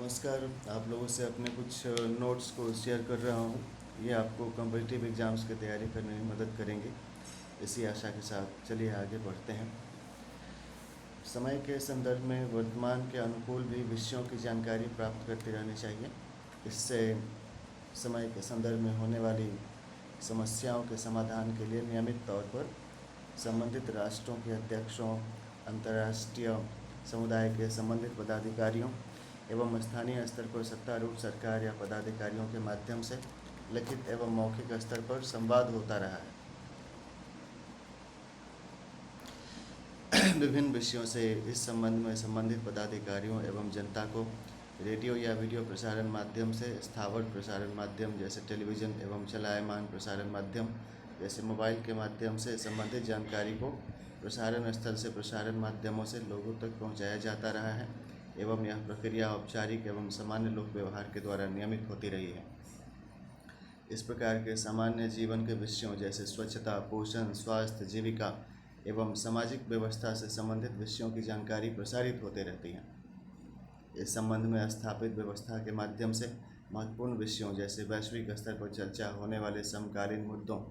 नमस्कार। आप लोगों से अपने कुछ नोट्स को शेयर कर रहा हूँ। ये आपको कॉम्पिटिटिव एग्ज़ाम्स की तैयारी करने में मदद करेंगे। इसी आशा के साथ चलिए आगे बढ़ते हैं। समय के संदर्भ में वर्तमान के अनुकूल भी विषयों की जानकारी प्राप्त करते रहनी चाहिए। इससे समय के संदर्भ में होने वाली समस्याओं के समाधान के लिए नियमित तौर पर संबंधित राष्ट्रों के अध्यक्षों, अंतर्राष्ट्रीय समुदाय के संबंधित पदाधिकारियों एवं स्थानीय स्तर पर सत्तारूढ़ सरकार या पदाधिकारियों के माध्यम से लिखित एवं मौखिक स्तर पर संवाद होता रहा है। विभिन्न विषयों से इस संबंध में संबंधित पदाधिकारियों एवं जनता को रेडियो या वीडियो प्रसारण माध्यम से, स्थावर प्रसारण माध्यम जैसे टेलीविज़न एवं चलायमान प्रसारण माध्यम जैसे मोबाइल के माध्यम से संबंधित जानकारी को प्रसारण स्थल से प्रसारण माध्यमों से लोगों तक पहुंचाया जाता रहा है एवं यह प्रक्रिया औपचारिक एवं सामान्य लोक व्यवहार के द्वारा नियमित होती रही है। इस प्रकार के सामान्य जीवन के विषयों जैसे स्वच्छता, पोषण, स्वास्थ्य, जीविका एवं सामाजिक व्यवस्था से संबंधित विषयों की जानकारी प्रसारित होते रहती है। इस संबंध में स्थापित व्यवस्था के माध्यम से महत्वपूर्ण विषयों जैसे वैश्विक स्तर पर चर्चा होने वाले समकालीन मुद्दों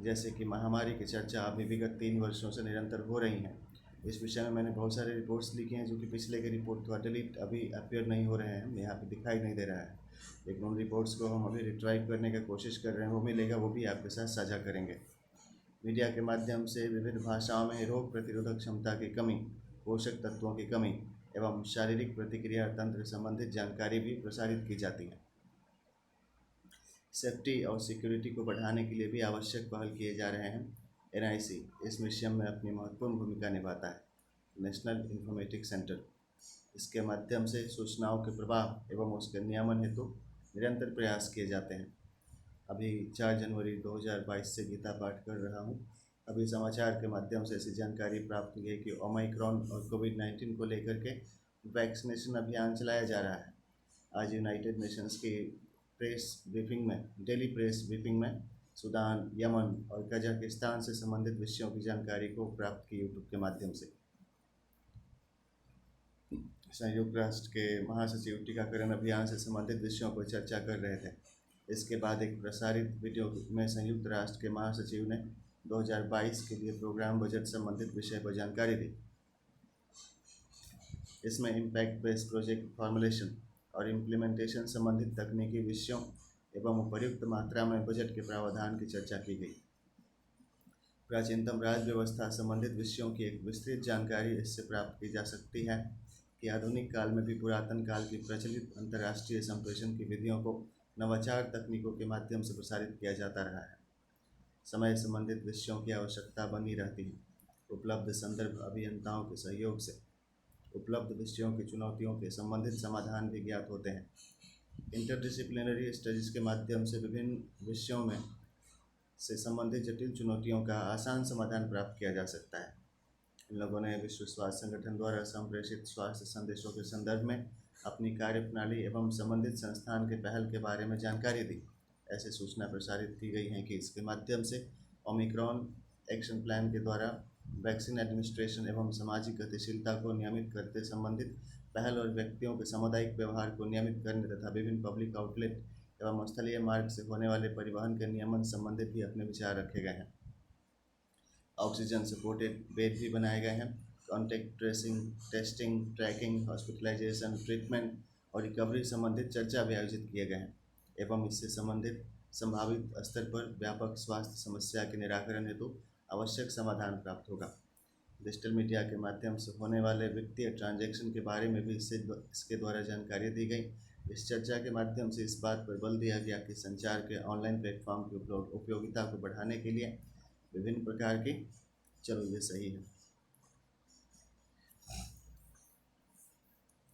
जैसे कि महामारी की चर्चा अभी विगत 3 वर्षों से निरंतर हो रही है। इस विषय में मैंने बहुत सारे रिपोर्ट्स लिखे हैं जो कि पिछले के रिपोर्ट थोड़ा डिलीट अभी अपीयर नहीं हो रहे हैं, यहाँ पे दिखाई नहीं दे रहा है, लेकिन उन रिपोर्ट्स को हम अभी रिट्राइव करने की कोशिश कर रहे हैं। वो मिलेगा, वो भी आपके साथ साझा करेंगे। मीडिया के माध्यम से विविध भाषाओं में रोग प्रतिरोधक क्षमता की कमी, पोषक तत्वों की कमी एवं शारीरिक प्रतिक्रिया तंत्र संबंधित जानकारी भी प्रसारित की जाती है। सेफ्टी और सिक्योरिटी को बढ़ाने के लिए भी आवश्यक पहल किए जा रहे हैं। एनआईसी इस मिशन में अपनी महत्वपूर्ण भूमिका निभाता है। नेशनल इंफॉर्मेटिक्स सेंटर, इसके माध्यम से सूचनाओं के प्रवाह एवं उसके नियमन हेतु निरंतर प्रयास किए जाते हैं। अभी 4 जनवरी 2022 से गीता पाठ कर रहा हूँ। अभी समाचार के माध्यम से ऐसी जानकारी प्राप्त हुई है कि ओमाइक्रॉन और कोविड-19 को लेकर के वैक्सीनेशन अभियान चलाया जा रहा है। आज यूनाइटेड नेशंस की प्रेस ब्रीफिंग में, डेली प्रेस ब्रीफिंग में सूडान, यमन और कजाकिस्तान से संबंधित विषयों की जानकारी को प्राप्त की यूट्यूब के माध्यम से। संयुक्त राष्ट्र के महासचिव टीकाकरण अभियान से संबंधित विषयों पर चर्चा कर रहे थे। इसके बाद एक प्रसारित वीडियो में संयुक्त राष्ट्र के महासचिव ने 2022 के लिए प्रोग्राम बजट संबंधित विषय पर जानकारी दी। इसमें इम्पैक्ट बेस्ड प्रोजेक्ट फॉर्मुलेशन और इम्प्लीमेंटेशन संबंधित तकनीकी विषयों एवं उपयुक्त मात्रा में बजट के प्रावधान की चर्चा की गई। प्राचीनतम राज्य व्यवस्था संबंधित विषयों की एक विस्तृत जानकारी इससे प्राप्त की जा सकती है कि आधुनिक काल में भी पुरातन काल की प्रचलित अंतर्राष्ट्रीय संप्रेषण की विधियों को नवाचार तकनीकों के माध्यम से प्रसारित किया जाता रहा है। समय संबंधित विषयों की आवश्यकता बनी रहती है। उपलब्ध संदर्भ अभियंताओं के सहयोग से उपलब्ध विषयों की चुनौतियों के संबंधित समाधान भी ज्ञात होते हैं। इंटरडिसिप्लिनरी स्टडीज़ के माध्यम से विभिन्न विषयों में से संबंधित जटिल चुनौतियों का आसान समाधान प्राप्त किया जा सकता है। इन लोगों ने विश्व स्वास्थ्य संगठन द्वारा संप्रेषित स्वास्थ्य संदेशों के संदर्भ में अपनी कार्यप्रणाली एवं संबंधित संस्थान के पहल के बारे में जानकारी दी। ऐसे सूचना प्रसारित की गई है कि इसके माध्यम से ओमिक्रॉन एक्शन प्लान के द्वारा वैक्सीन एडमिनिस्ट्रेशन एवं सामाजिक गतिशीलता को नियमित करते संबंधित पहल और व्यक्तियों के सामुदायिक व्यवहार को नियमित करने तथा विभिन्न पब्लिक आउटलेट एवं स्थलीय मार्ग से होने वाले परिवहन के नियमन संबंधित भी अपने विचार रखे गए हैं। ऑक्सीजन सपोर्टेड बेड भी बनाए गए हैं। Contact tracing, testing, tracking, hospitalization, treatment और रिकवरी संबंधित चर्चा भी आयोजित किए गए हैं एवं इससे संबंधित संभावित स्तर पर व्यापक स्वास्थ्य समस्या के निराकरण हेतु आवश्यक समाधान प्राप्त होगा। डिजिटल मीडिया के माध्यम से होने वाले वित्तीय ट्रांजैक्शन के बारे में भी इसके द्वारा जानकारी दी गई। इस चर्चा के माध्यम से इस बात पर बल दिया गया कि संचार के ऑनलाइन प्लेटफॉर्म की उपयोगिता को बढ़ाने के लिए विभिन्न प्रकार की ये सही है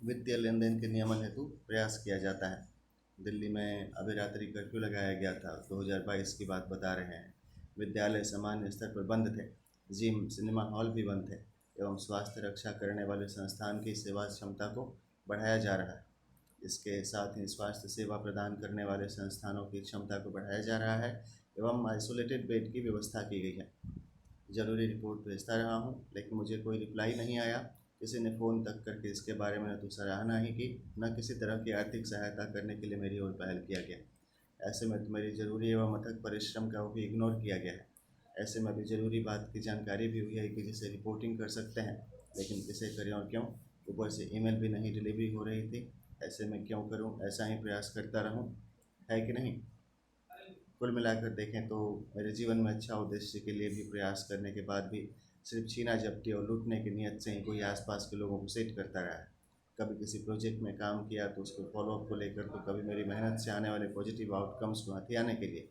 वित्तीय लेन देन के नियमन हेतु प्रयास किया जाता है। दिल्ली में अभी रात्रि कर्फ्यू लगाया गया था, 2022 की बात बता रहे हैं। विद्यालय सामान्य स्तर पर बंद थे, जिम, सिनेमा हॉल भी बंद थे एवं स्वास्थ्य रक्षा करने वाले संस्थान की सेवा क्षमता को बढ़ाया जा रहा है। इसके साथ ही स्वास्थ्य सेवा प्रदान करने वाले संस्थानों की क्षमता को बढ़ाया जा रहा है एवं आइसोलेटेड बेड की व्यवस्था की गई है। ज़रूरी रिपोर्ट भेजता रहा हूँ, लेकिन मुझे कोई रिप्लाई नहीं आया। किसी ने फ़ोन तक करके इसके बारे में न तो सराहना ही की, न किसी तरह की आर्थिक सहायता करने के लिए मेरी ओर पहल किया गया। ऐसे में तो मेरी ज़रूरी एवं अथक परिश्रम का वो भी इग्नोर किया गया है। ऐसे में भी ज़रूरी बात की जानकारी भी हुई है कि जिसे रिपोर्टिंग कर सकते हैं, लेकिन किसे करें और क्यों? ऊपर से ईमेल भी नहीं डिलीवरी हो रही थी। ऐसे में क्यों करूं? ऐसा ही प्रयास करता रहूं, है कि नहीं? कुल मिलाकर देखें तो मेरे जीवन में अच्छा उद्देश्य के लिए भी प्रयास करने के बाद भी सिर्फ छीना झपटी और लूटने की नीयत से ही कोई आसपास के लोगों को सेट करता रहा है। कभी किसी प्रोजेक्ट में काम किया तो उसको फॉलोअप को लेकर, तो कभी मेरी मेहनत से आने वाले पॉजिटिव आउटकम्स को हथियाने के लिए।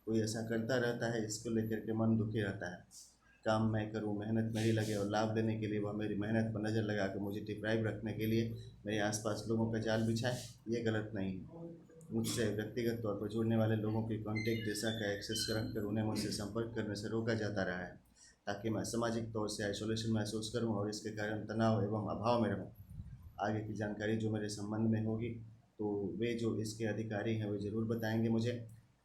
कोई ऐसा करता रहता है, इसको लेकर के मन दुखी रहता है। काम मैं करूं, मेहनत मेरी लगे और लाभ लेने के लिए वह मेरी मेहनत पर नज़र लगा कर मुझे डिप्राइव रखने के लिए मेरे आसपास लोगों का जाल बिछाए, ये गलत नहीं है। मुझसे व्यक्तिगत तौर पर जुड़ने वाले लोगों की कॉन्टैक्ट जैसा का एक्सेस रखकर उन्हें मुझसे संपर्क करने से रोका जाता रहा है, ताकि मैं सामाजिक तौर से आइसोलेशन महसूस करूं और इसके कारण तनाव एवं अभाव में रहूं। आगे की जानकारी जो मेरे संबंध में होगी, तो वे जो इसके अधिकारी हैं वे ज़रूर बताएंगे मुझे।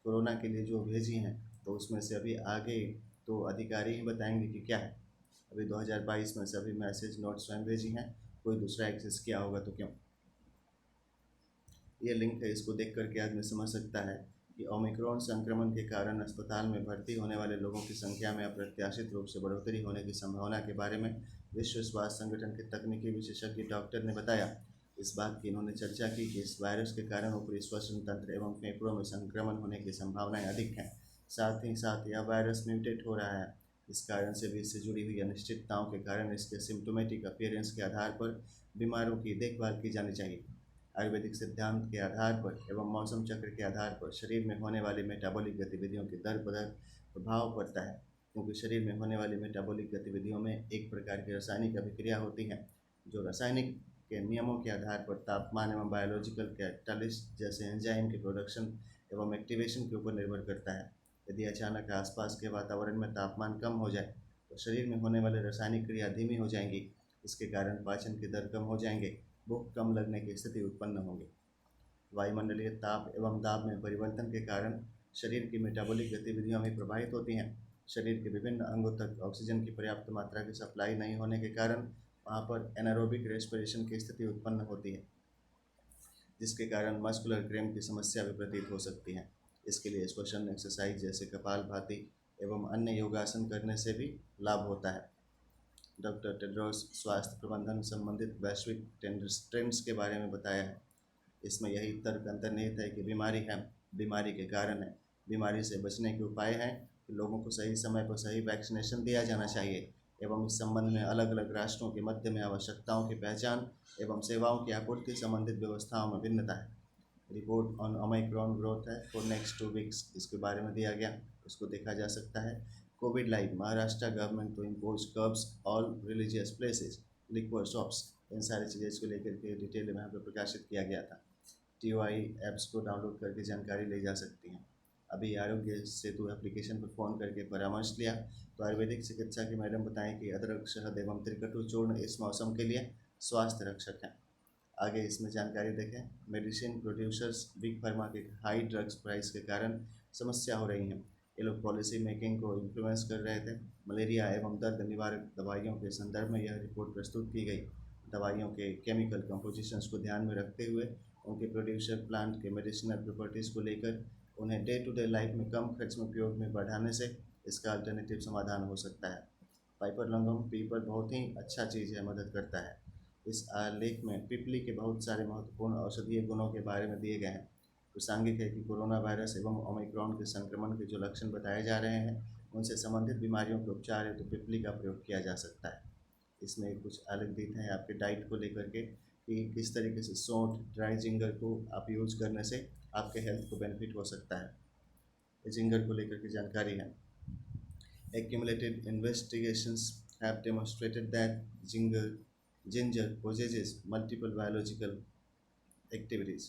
कोरोना के लिए जो भेजी हैं, तो उसमें से अभी आगे तो अधिकारी ही बताएंगे कि क्या है। अभी 2022 में सभी मैसेज नोट स्वयं भेजी हैं, कोई दूसरा एक्सेस किया होगा तो क्यों? ये लिंक है, इसको देख करके आदमी समझ सकता है कि ओमिक्रॉन संक्रमण के कारण अस्पताल में भर्ती होने वाले लोगों की संख्या में अप्रत्याशित रूप से बढ़ोतरी होने की संभावना के बारे में विश्व स्वास्थ्य संगठन के तकनीकी विशेषज्ञ डॉक्टर ने बताया। इस बात की इन्होंने चर्चा की कि इस वायरस के कारण ऊपरी श्वसन तंत्र एवं फेफड़ों में संक्रमण होने की संभावनाएं अधिक हैं। साथ ही साथ यह वायरस म्यूटेट हो रहा है। इस कारण से भी इससे जुड़ी हुई अनिश्चितताओं के कारण इसके सिम्टोमेटिक अपीयरेंस के आधार पर बीमारों की देखभाल की जानी चाहिए। आयुर्वेदिक सिद्धांत के आधार पर एवं मौसम चक्र के आधार पर शरीर में होने वाली मेटाबॉलिक गतिविधियों के दर बदर प्रभाव पड़ता है, क्योंकि शरीर में होने वाली मेटाबॉलिक गतिविधियों में एक प्रकार की रासायनिक अभिक्रिया होती है, जो रासायनिक के नियमों के आधार पर तापमान एवं बायोलॉजिकल कैटालिस्ट जैसे एंजाइम के प्रोडक्शन एवं एक्टिवेशन के ऊपर निर्भर करता है। यदि अचानक आसपास के वातावरण में तापमान कम हो जाए, तो शरीर में होने वाली रासायनिक क्रिया धीमी हो जाएंगी। इसके कारण पाचन के दर कम हो जाएंगे, भूख कम लगने की स्थिति उत्पन्न होगी। वायुमंडलीय ताप एवं दाब में परिवर्तन के कारण शरीर की मेटाबॉलिक गतिविधियां भी प्रभावित होती हैं। शरीर के विभिन्न अंगों तक ऑक्सीजन की पर्याप्त मात्रा की सप्लाई नहीं होने के कारण वहाँ पर एनारोबिक रेस्पिरेशन की स्थिति उत्पन्न होती है, जिसके कारण मस्कुलर क्रैम्प की समस्या भी प्रतीत हो सकती है। इसके लिए श्वसन एक्सरसाइज जैसे कपालभाति एवं अन्य योगासन करने से भी लाभ होता है। डॉक्टर टेड्रोस स्वास्थ्य प्रबंधन संबंधित वैश्विक ट्रेंड्स के बारे में बताया है। इसमें यही तर्क अंतर्निहित है कि बीमारी है, बीमारी के कारण है, बीमारी से बचने के उपाय हैं कि लोगों को सही समय पर सही वैक्सीनेशन दिया जाना चाहिए एवं इस संबंध में अलग अलग राष्ट्रों के मध्य में आवश्यकताओं की पहचान एवं सेवाओं की आपूर्ति संबंधित व्यवस्थाओं में भिन्नता है। रिपोर्ट ऑन ओमिक्रॉन ग्रोथ है फॉर नेक्स्ट 2 वीक्स, इसके बारे में दिया गया, उसको देखा जा सकता है। COVID live, Maharashtra government to impose curbs all religious places, liquor shops, इन सारी चीज़ें इसको लेकर के डिटेल में यहाँ पर प्रकाशित किया गया था। TOI ऐप्स को डाउनलोड करके जानकारी ली जा सकती है। अभी आरोग्य सेतु एप्लीकेशन पर फ़ोन करके परामर्श लिया, तो आयुर्वेदिक चिकित्सा की मैडम बताएं कि अदरक, शहद एवं त्रिकटु चूर्ण इस मौसम के लिए स्वास्थ्य रक्षक हैं। आगे इसमें जानकारी देखें। मेडिसिन प्रोड्यूसर्स बिग फार्मा के हाई ड्रग्स प्राइस के कारण समस्या हो रही है। ये लोग पॉलिसी मेकिंग को इन्फ्लुएंस कर रहे थे। मलेरिया एवं दर्द निवारक दवाइयों के संदर्भ में यह रिपोर्ट प्रस्तुत की गई। दवाइयों के केमिकल कंपोजिशंस को ध्यान में रखते हुए उनके प्रोड्यूसर प्लांट के मेडिसिनल प्रॉपर्टीज़ को लेकर उन्हें डे टू डे लाइफ में कम खर्च में उपयोग में बढ़ाने से इसका अल्टरनेटिव समाधान हो सकता है। पाइपर लंगम पीपर बहुत ही अच्छा चीज़ है, मदद करता है। इस आलेख में पिपली के बहुत सारे महत्वपूर्ण औषधीय गुणों के बारे में दिए गए हैं। प्रासंगिक है कि कोरोना वायरस एवं ओमिक्रॉन के संक्रमण के जो लक्षण बताए जा रहे हैं, उनसे संबंधित बीमारियों के उपचार हेतु तो पिपली का प्रयोग किया जा सकता है। इसमें कुछ आलेख देते हैं आपके डाइट को लेकर के कि किस तरीके से सौंठ, ड्राई जिंगर को आप यूज करने से आपके हेल्थ को बेनिफिट हो सकता है। जिंगर को लेकर के जानकारी है। Accumulated investigations have demonstrated that ginger possesses multiple biological activities,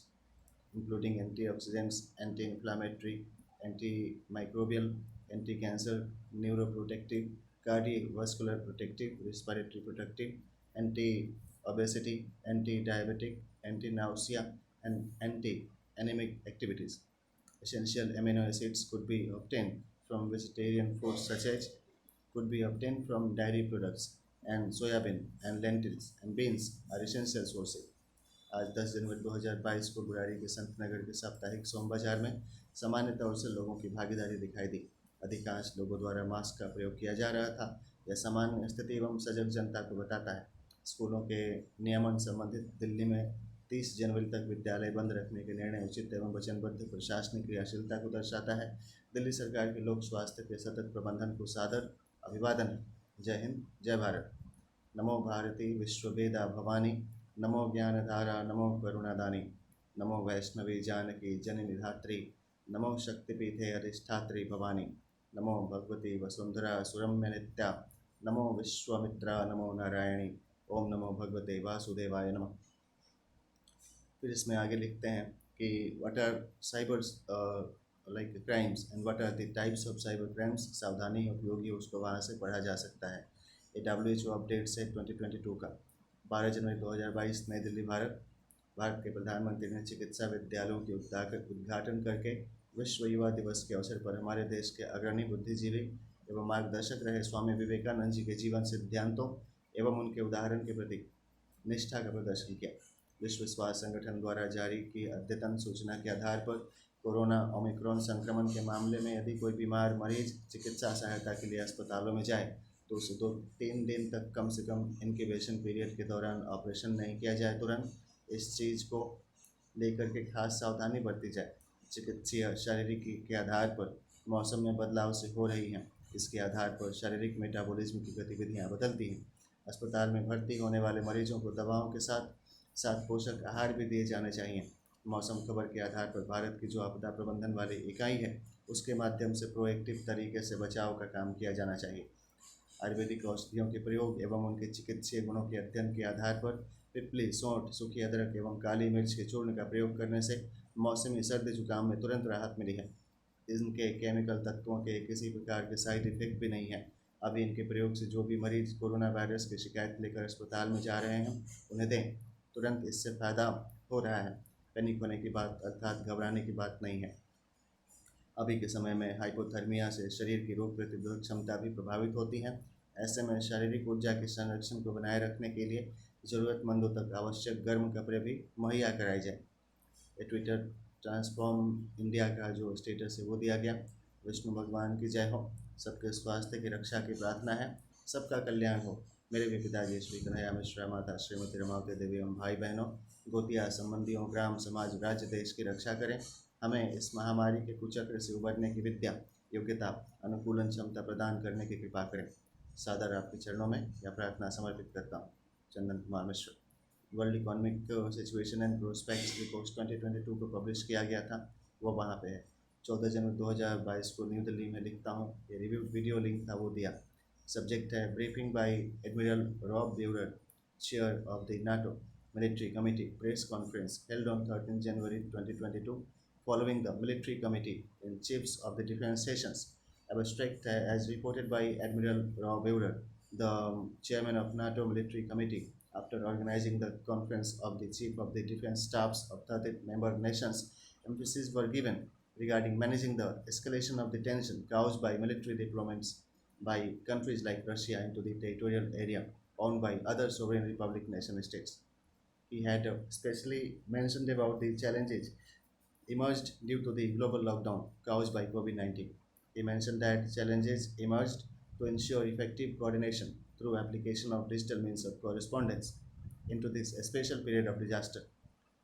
including antioxidants, anti-inflammatory, antimicrobial, anti-cancer, neuroprotective, cardiovascular protective, respiratory protective, anti-obesity, anti-diabetic, anti-nausea, and anti-anemic activities. Essential amino acids could be obtained from vegetarian foods such as could be obtained from dairy products. and soybean and lentils and beans are essential sources. आज 10 जनवरी 2022 को बुराड़ी के संत नगर के साप्ताहिक सोम बाजार में सामान्य तौर से लोगों की भागीदारी दिखाई दी। अधिकांश लोगों द्वारा मास्क का प्रयोग किया जा रहा था। यह सामान्य स्थिति एवं सजग जनता को बताता है। स्कूलों के नियमन संबंधित दिल्ली में 30 जनवरी तक विद्यालय बंद रखने के निर्णय उचित एवं वचनबद्ध प्रशासनिक क्रियाशीलता को दर्शाता है। दिल्ली सरकार के लोक स्वास्थ्य के सतत प्रबंधन को सादर अभिवादन है। जय हिंद, जय भारत। नमो भारती विश्ववेदा भवानी, नमो ज्ञानधारा, नमो करुणादानी, नमो वैष्णवी जानकी जननी धात्री, नमो शक्तिपीठे अधिष्ठात्री भवानी, नमो भगवती वसुंधरा सुरम्य नित्या, नमो विश्वामित्रा, नमो नारायणी, ओम नमो भगवते वासुदेवाय नमः। फिर इसमें आगे लिखते हैं कि what are cyber like crimes and what are the types of cyber crimes. सावधानी उपयोगी, उसको वहाँ से पढ़ा जा सकता है। ये WHO अपडेट से 2022 का 12 जनवरी 2022 नई दिल्ली, भारत। भारत के प्रधानमंत्री ने चिकित्सा विद्यालयों के उद्घाटन करके विश्व युवा दिवस के अवसर पर हमारे देश के अग्रणी बुद्धिजीवी एवं मार्गदर्शक रहे स्वामी विवेकानंद जी के जीवन सिद्धांतों एवं उनके उदाहरण के प्रति निष्ठा का प्रदर्शन किया। विश्व स्वास्थ्य संगठन द्वारा जारी की अद्यतन सूचना के आधार पर कोरोना ओमिक्रॉन संक्रमण के मामले में यदि कोई बीमार मरीज चिकित्सा सहायता के लिए अस्पतालों में जाए तो उसे 2-3 दिन तक कम से कम इंक्यूबेशन पीरियड के दौरान ऑपरेशन नहीं किया जाए। तुरंत इस चीज़ को लेकर के खास सावधानी बरती जाए। चिकित्सीय शारीरिक के आधार पर मौसम में बदलाव से हो रही हैं। इसके आधार पर शारीरिक मेटाबॉलिज्म की गतिविधियाँ बदलती हैं। अस्पताल में भर्ती होने वाले मरीजों को दवाओं के साथ साथ पोषक आहार भी दिए जाने चाहिए। मौसम खबर के आधार पर भारत की जो आपदा प्रबंधन वाली इकाई है उसके माध्यम से प्रोएक्टिव तरीके से बचाव का काम किया जाना चाहिए। आयुर्वेदिक औषधियों के प्रयोग एवं उनके चिकित्सीय गुणों के अध्ययन के आधार पर पिपली, सौंठ, सूखी अदरक एवं काली मिर्च के चूर्ण का प्रयोग करने से मौसमी सर्दी जुकाम में तुरंत राहत मिली है। इनके केमिकल तत्वों के किसी प्रकार के साइड इफेक्ट भी नहीं है। अभी इनके प्रयोग से जो भी मरीज कोरोना वायरस की शिकायत लेकर अस्पताल में जा रहे हैं उन्हें दें, तुरंत इससे फ़ायदा हो रहा है। पैनिक होने की बात अर्थात घबराने की बात नहीं है। अभी के समय में हाइपोथर्मिया से शरीर की रोग प्रतिरोधक क्षमता भी प्रभावित होती है। ऐसे में शारीरिक ऊर्जा के संरक्षण को बनाए रखने के लिए ज़रूरतमंदों तक आवश्यक गर्म कपड़े भी मुहैया कराए जाए। ये ट्विटर ट्रांसफॉर्म इंडिया का जो स्टेटस है वो दिया गया। विष्णु भगवान की जय हो। सबके स्वास्थ्य की रक्षा की प्रार्थना है, सबका कल्याण हो। मेरे भी पिताजी श्री कन्हैया मिश्रा, माता श्रीमती रमावती देवी एवं भाई बहनों, गोतिया संबंधियों, ग्राम समाज, राज्य देश की रक्षा करें। हमें इस महामारी के कुचक्र से उबरने की विद्या, योग्यता, अनुकूलन क्षमता प्रदान करने की कृपा करें। सादर आपके चरणों में यह प्रार्थना समर्पित करता हूँ। Chandan Kumar Mishra. World economic situation and prospects report 2022 को पब्लिश किया गया था, वो वहाँ पे है। 14 जनवरी 2022 को न्यू दिल्ली में लिखता हूँ। ये रिव्यू वीडियो लिंक था वो दिया। सब्जेक्ट है briefing by admiral Rob Bauer, chair of the NATO military committee, press conference held on 13 January 2022 following the military committee in chiefs of the defense stations. Abstract as reported by Admiral Rob Euler, the chairman of NATO military committee, after organizing the conference of the chief of the defense staffs of 30 member nations, emphasis were given regarding managing the escalation of the tension caused by military deployments by countries like Russia into the territorial area owned by other sovereign republic nation states. He had specially mentioned about the challenges emerged due to the global lockdown caused by COVID-19. He mentioned that challenges emerged to ensure effective coordination through application of digital means of correspondence into this special period of disaster.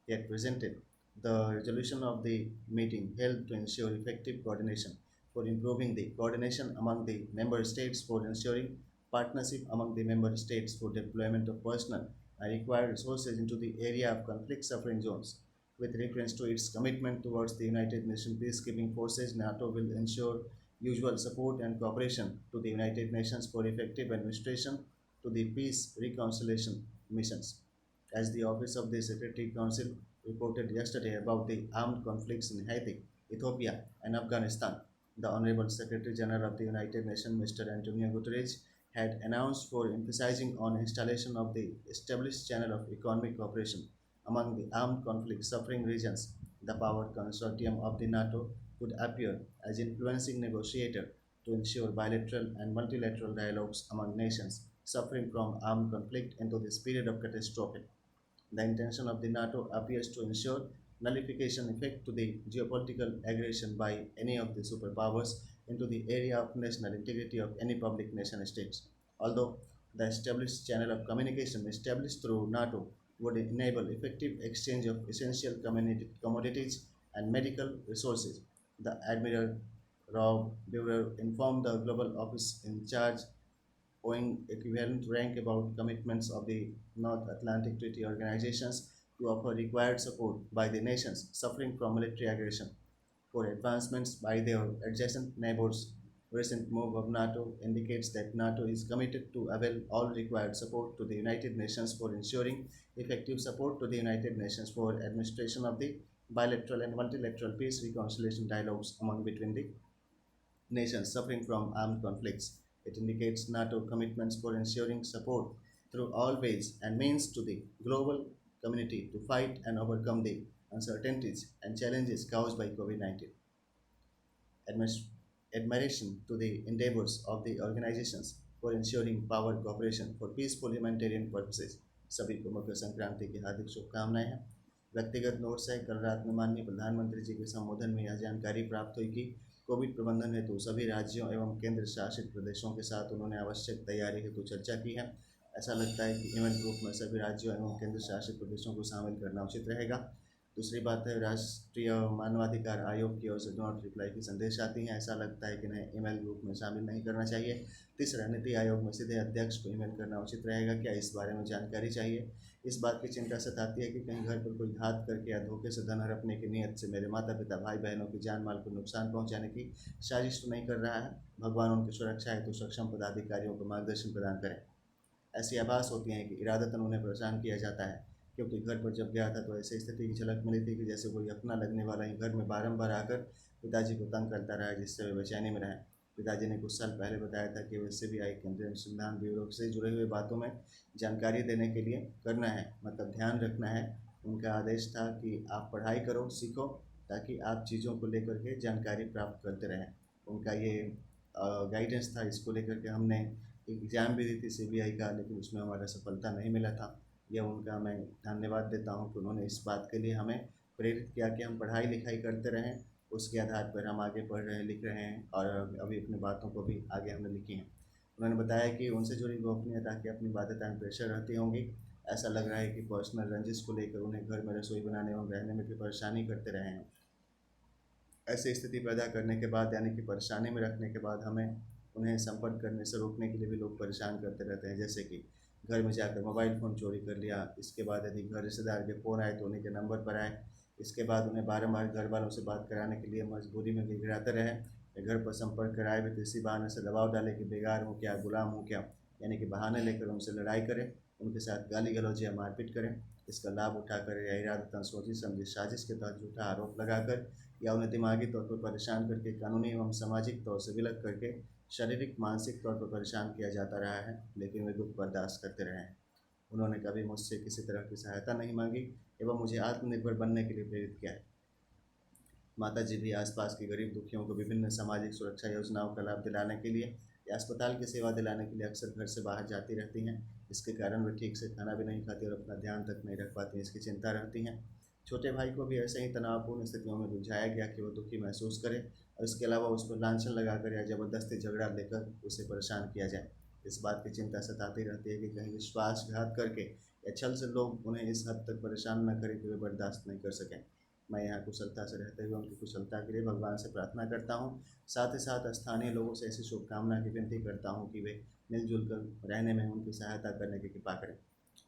He had presented the resolution of the meeting held to ensure effective coordination for improving the coordination among the member states, for ensuring partnership among the member states for deployment of personnel and required resources into the area of conflict suffering zones. With reference to its commitment towards the United Nations peacekeeping forces, NATO will ensure usual support and cooperation to the United Nations for effective administration to the peace reconciliation missions. As the Office of the Secretary Council reported yesterday about the armed conflicts in Haiti, Ethiopia, and Afghanistan, the Honorable Secretary General of the United Nations, Mr. Antonio Guterres, had announced for emphasizing on installation of the established channel of economic cooperation among the armed conflict suffering regions. The power consortium of the NATO could appear as influencing negotiator to ensure bilateral and multilateral dialogues among nations suffering from armed conflict into this period of catastrophe. The intention of the NATO appears to ensure nullification effect to the geopolitical aggression by any of the superpowers into the area of national integrity of any public nation states. Although the established channel of communication established through NATO would enable effective exchange of essential commodities and medical resources, the Admiral Rob Bureau informed the Global Office in charge owing equivalent rank about commitments of the North Atlantic Treaty Organizations to offer required support by the nations suffering from military aggression for advancements by their adjacent neighbors. Recent move of NATO indicates that NATO is committed to avail all required support to the United Nations for ensuring effective support to the United Nations for administration of the bilateral and multilateral peace reconciliation dialogues among between the nations suffering from armed conflicts. It indicates NATO commitments for ensuring support through all ways and means to the global community to fight and overcome the uncertainties and challenges caused by COVID 19. Admiration to the endeavors of the organizations for ensuring power cooperation for peaceful humanitarian purposes. सभी को मकर संक्रांति की हार्दिक शुभकामनाएं हैं। व्यक्तिगत note से कल रात में माननीय प्रधानमंत्री जी के संबोधन में यह जानकारी प्राप्त हुई कि कोविड प्रबंधन हेतु सभी राज्यों एवं केंद्र शासित प्रदेशों के साथ उन्होंने आवश्यक तैयारी हेतु चर्चा की है। ऐसा लगता है कि इवेंट ग्रुप में सभी राज्यों एवं केंद्र शासित प्रदेशों को शामिल करना उचित रहेगा। दूसरी बात है, राष्ट्रीय मानवाधिकार आयोग की ओर से डू नॉट रिप्लाई की संदेश आती हैं। ऐसा लगता है कि इन्हें ईमेल ग्रुप में शामिल नहीं करना चाहिए। तीसरा, नीति आयोग में सीधे अध्यक्ष को ईमेल करना उचित रहेगा। क्या इस बारे में जानकारी चाहिए? इस बात की चिंता सताती है कि कहीं घर पर कोई घात करके या धोखे से धन हड़पने की नीयत से मेरे माता पिता भाई बहनों की जान माल को नुकसान पहुंचाने की साजिश तो नहीं कर रहा है। भगवान उनकी सुरक्षा हेतु सक्षम पदाधिकारियों को मार्गदर्शन प्रदान करें। ऐसी आभास होती हैं कि इरादतन उन्हें परेशान किया जाता है, क्योंकि घर पर जब गया था तो ऐसी स्थिति की झलक मिली थी कि जैसे कोई अपना लगने वाला ही घर में बारंबार आकर पिताजी को तंग करता रहा, जिससे वे बेचैनी में रहें। पिताजी ने कुछ साल पहले बताया था कि वे सीबीआई केंद्रीय अनुसंधान ब्यूरो से जुड़े हुए बातों में जानकारी देने के लिए करना है, मतलब ध्यान रखना है। उनका आदेश था कि आप पढ़ाई करो, सीखो, ताकि आप चीज़ों को लेकर के जानकारी प्राप्त करते रहें। उनका ये गाइडेंस था। इसको लेकर के हमने एक एग्ज़ाम भी दी थी सीबीआई का, लेकिन उसमें हमारा सफलता नहीं मिला था। यह उनका मैं धन्यवाद देता हूँ कि उन्होंने इस बात के लिए हमें प्रेरित किया कि हम पढ़ाई लिखाई करते रहें। उसके आधार पर हम आगे पढ़ रहे हैं, लिख रहे हैं और अभी अपनी बातों को भी आगे हमने लिखी हैं। उन्होंने बताया कि उनसे जुड़ी गोपनीयता की अपनी बाध्यताएँ प्रेशर रहती होंगी। ऐसा लग रहा है कि पर्सनल रंजिश को लेकर उन्हें घर में रसोई बनाने एवं रहने में भी परेशानी करते रहे हैं। ऐसी स्थिति पैदा करने के बाद, यानी कि परेशानी में रखने के बाद, हमें उन्हें संपर्क करने से रोकने के लिए भी लोग परेशान करते रहते हैं। जैसे कि घर में जाकर मोबाइल फ़ोन चोरी कर लिया। इसके बाद यदि घर रिश्तेदार के फ़ोन आए तो उन्हीं के नंबर पर आए। इसके बाद उन्हें बारंबार घर वालों से बात कराने के लिए मजबूरी में गिड़गिड़ाते रहे। घर पर संपर्क कराए भी तो इसी बहाने से दबाव डाले कि बेगार हूँ क्या, गुलाम हूँ क्या, यानी कि बहाने लेकर उनसे लड़ाई करें, उनके साथ गाली गलौज या मारपीट करें। इसका लाभ उठाकर या इरादतन सोची समझी साजिश के तहत झूठा आरोप लगाकर या उन्हें दिमागी तौर पर परेशान करके कानूनी एवं सामाजिक तौर से विलग करके शारीरिक मानसिक तौर पर परेशान किया जाता रहा है, लेकिन वे दुख बर्दाश्त करते रहे हैं। उन्होंने कभी मुझसे किसी तरह की सहायता नहीं मांगी एवं मुझे आत्मनिर्भर बनने के लिए प्रेरित किया है। माताजी भी आसपास के गरीब दुखियों को विभिन्न सामाजिक सुरक्षा योजनाओं का लाभ दिलाने के लिए या अस्पताल की सेवा दिलाने के लिए अक्सर घर से बाहर जाती रहती हैं। इसके कारण वे ठीक से खाना भी नहीं खाती और अपना ध्यान तक नहीं रख पाती, इसकी चिंता रहती हैं। छोटे भाई को भी ऐसे ही तनावपूर्ण स्थितियों में बुझाया गया कि वो दुखी महसूस करे और इसके अलावा उस पर लांछन लगाकर या ज़बरदस्ती झगड़ा लेकर उसे परेशान किया जाए। इस बात की चिंता सताती रहती है कि कहीं विश्वासघात करके या छल से लोग उन्हें इस हद तक परेशान न करें कि वे बर्दाश्त नहीं कर सकें। मैं यहाँ कुशलता से रहते हुए उनकी कुशलता के लिए भगवान से प्रार्थना करता हूँ। साथ ही साथ स्थानीय लोगों से ऐसी शुभकामना की विनती करता हूँ कि वे मिलजुल कर रहने में उनकी सहायता करने की कृपा करें।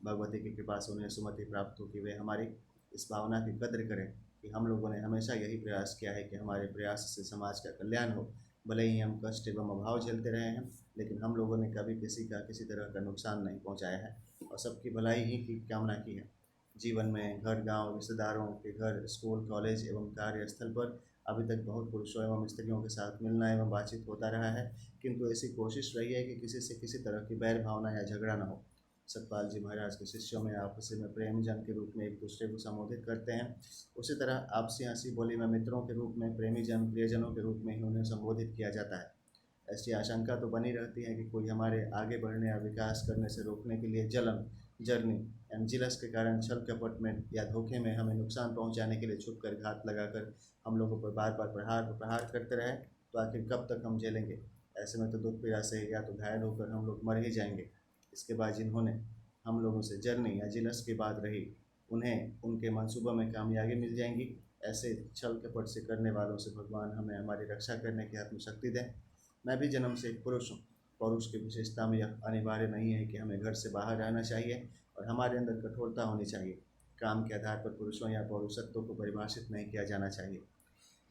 भगवती की कृपा से उन्हें सुमति प्राप्त हो कि वे हमारी इस भावना की कद्र करें कि हम लोगों ने हमेशा यही प्रयास किया है कि हमारे प्रयास से समाज का कल्याण हो। भले ही हम कष्ट एवं अभाव झेलते रहे हैं, लेकिन हम लोगों ने कभी किसी का किसी तरह का नुकसान नहीं पहुंचाया है और सबकी भलाई ही की कामना की है। जीवन में घर, गांव, रिश्तेदारों के घर, स्कूल, कॉलेज एवं कार्यस्थल पर अभी तक बहुत पुरुषों एवं स्त्रियों के साथ मिलना एवं बातचीत होता रहा है, किंतु ऐसी कोशिश रही है कि किसी से किसी तरह की बैर भावना या झगड़ा न हो। सतपाल जी महाराज के शिष्यों में आपस में प्रेम जन के रूप में एक दूसरे को संबोधित करते हैं, उसी तरह आपसी हंसी बोली में मित्रों के रूप में, प्रेमी जन प्रियजनों के रूप में ही उन्हें संबोधित किया जाता है। ऐसी आशंका तो बनी रहती है कि कोई हमारे आगे बढ़ने या विकास करने से रोकने के लिए जलन, जर्नी एंड जिलस के कारण छल कपट में या धोखे में हमें नुकसान पहुंचाने के लिए छुप कर घात लगाकर हम लोगों पर बार बार प्रहार पर प्रहार करते रहे, तो आखिर कब तक हम झेलेंगे। ऐसे में तो दुख पीड़ा से या तो घायल होकर हम लोग मर ही जाएंगे। इसके बाद जिन्होंने हम लोगों से जर्नी या जिलस की बात रही, उन्हें उनके मंसूबों में कामयाबी मिल जाएंगी। ऐसे छल कपट से करने वालों से भगवान हमें हमारी रक्षा करने की आत्मशक्ति दें। मैं भी जन्म से एक पुरुष हूँ। पुरुष की विशेषता में यह अनिवार्य नहीं है कि हमें घर से बाहर रहना चाहिए और हमारे अंदर कठोरता होनी चाहिए। काम के आधार पर पुरुषों या पौरुषत्व को परिभाषित नहीं किया जाना चाहिए।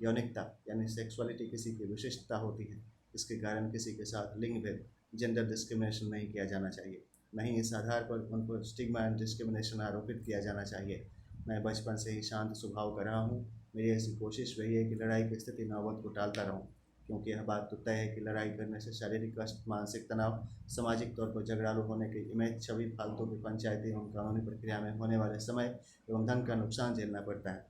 यौनिकता यानी सेक्सुअलिटी किसी की विशिष्टता होती है। इसके कारण किसी के साथ लिंग भेद, जेंडर डिस्क्रिमिनेशन नहीं किया जाना चाहिए। नहीं इस आधार पर उन पर स्टिग्मा एंड डिस्क्रिमिनेशन आरोपित किया जाना चाहिए। मैं बचपन से ही शांत स्वभाव का रहा हूँ। मेरी ऐसी कोशिश रही है कि लड़ाई की स्थिति नौबत को टालता रहूँ, क्योंकि यह बात तो तय है कि लड़ाई करने से शारीरिक कष्ट, मानसिक तनाव, सामाजिक तौर पर झगड़ालू होने की इमेज छवि, फालतू की पंचायती एवं कानूनी प्रक्रिया में होने वाले समय एवं धन का नुकसान झेलना पड़ता है।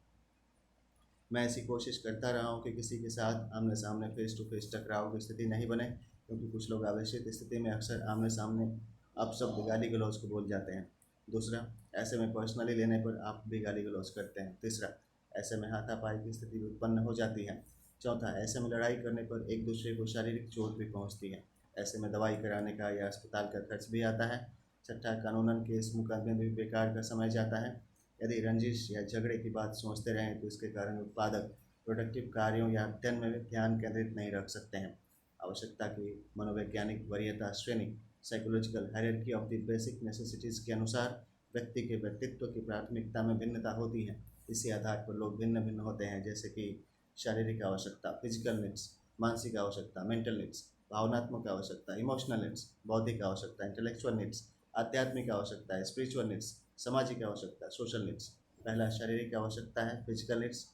मैं ऐसी कोशिश करता रहा हूँ कि किसी के साथ आमने सामने फेस टू फेस टकराव की स्थिति नहीं बने, क्योंकि कुछ लोग आवश्यक स्थिति में अक्सर आमने सामने अपशब्द गाली गलौज को बोल जाते हैं। दूसरा, ऐसे में पर्सनली लेने पर आप भी गाली गलौज करते हैं। तीसरा, ऐसे में हाथापाई की स्थिति उत्पन्न हो जाती है। चौथा, ऐसे में लड़ाई करने पर एक दूसरे को शारीरिक चोट भी पहुंचती है। ऐसे में दवाई कराने का या अस्पताल का खर्च भी आता है। छठा, कानूनन केस मुकदमे भी बेकार का समय जाता है। यदि रंजिश या झगड़े की बात सोचते रहें तो इसके कारण उत्पादक प्रोडक्टिव कार्यों या अध्ययन में ध्यान केंद्रित नहीं रख सकते हैं। आवश्यकता की मनोवैज्ञानिक वरीयता श्रेणी, psychological hierarchy of the basic necessities के अनुसार व्यक्ति के व्यक्तित्व की प्राथमिकता में भिन्नता होती है। इसी आधार पर लोग भिन्न भिन्न होते हैं, जैसे कि शारीरिक आवश्यकता, फिजिकल नीड्स, मानसिक आवश्यकता, मेंटल नीड्स, भावनात्मक आवश्यकता, इमोशनल नीड्स, बौद्धिक आवश्यकता, इंटेलेक्चुअल नीड्स, आध्यात्मिक आवश्यकता, स्पिरिचुअल नीड्स, सामाजिक आवश्यकता, सोशल नीड्स। पहला शारीरिक आवश्यकता है फिजिकल नीड्स।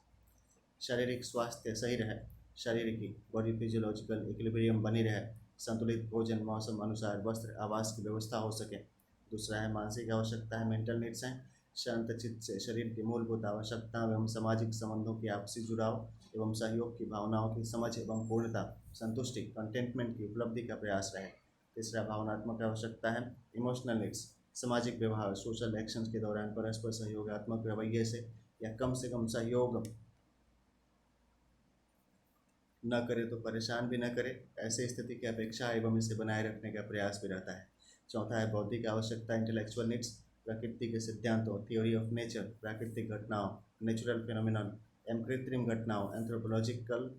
शारीरिक स्वास्थ्य सही रहे, शारीरिक बॉडी फिजियोलॉजिकल इक्विलिब्रियम बनी रहे, संतुलित भोजन, मौसम अनुसार वस्त्र, आवास की व्यवस्था हो सके। दूसरा है मानसिक आवश्यकता है, मेंटल नीड्स हैं। शांत चित्त से शरीर की मूलभूत आवश्यकताओं एवं सामाजिक संबंधों की आपसी जुड़ाव एवं सहयोग की भावनाओं की समझ एवं पूर्णता, संतुष्टि, कंटेंटमेंट की उपलब्धि का प्रयास रहे। तीसरा भावनात्मक आवश्यकता है, इमोशनल नीड्स। सामाजिक व्यवहार, सोशल एक्शंस के दौरान परस्पर सहयोगात्मक रवैये से या कम से कम सहयोग न करे तो परेशान भी न करे, ऐसी स्थिति की अपेक्षा एवं इसे बनाए रखने का प्रयास भी रहता है। चौथा है बौद्धिक आवश्यकता, इंटेलेक्चुअल नीड्स। प्रकृति के सिद्धांतों, थ्योरी ऑफ नेचर, प्राकृतिक घटनाओं, नेचुरल फिनोमिनन एवं कृत्रिम घटनाओं, एंथ्रोपोलॉजिकल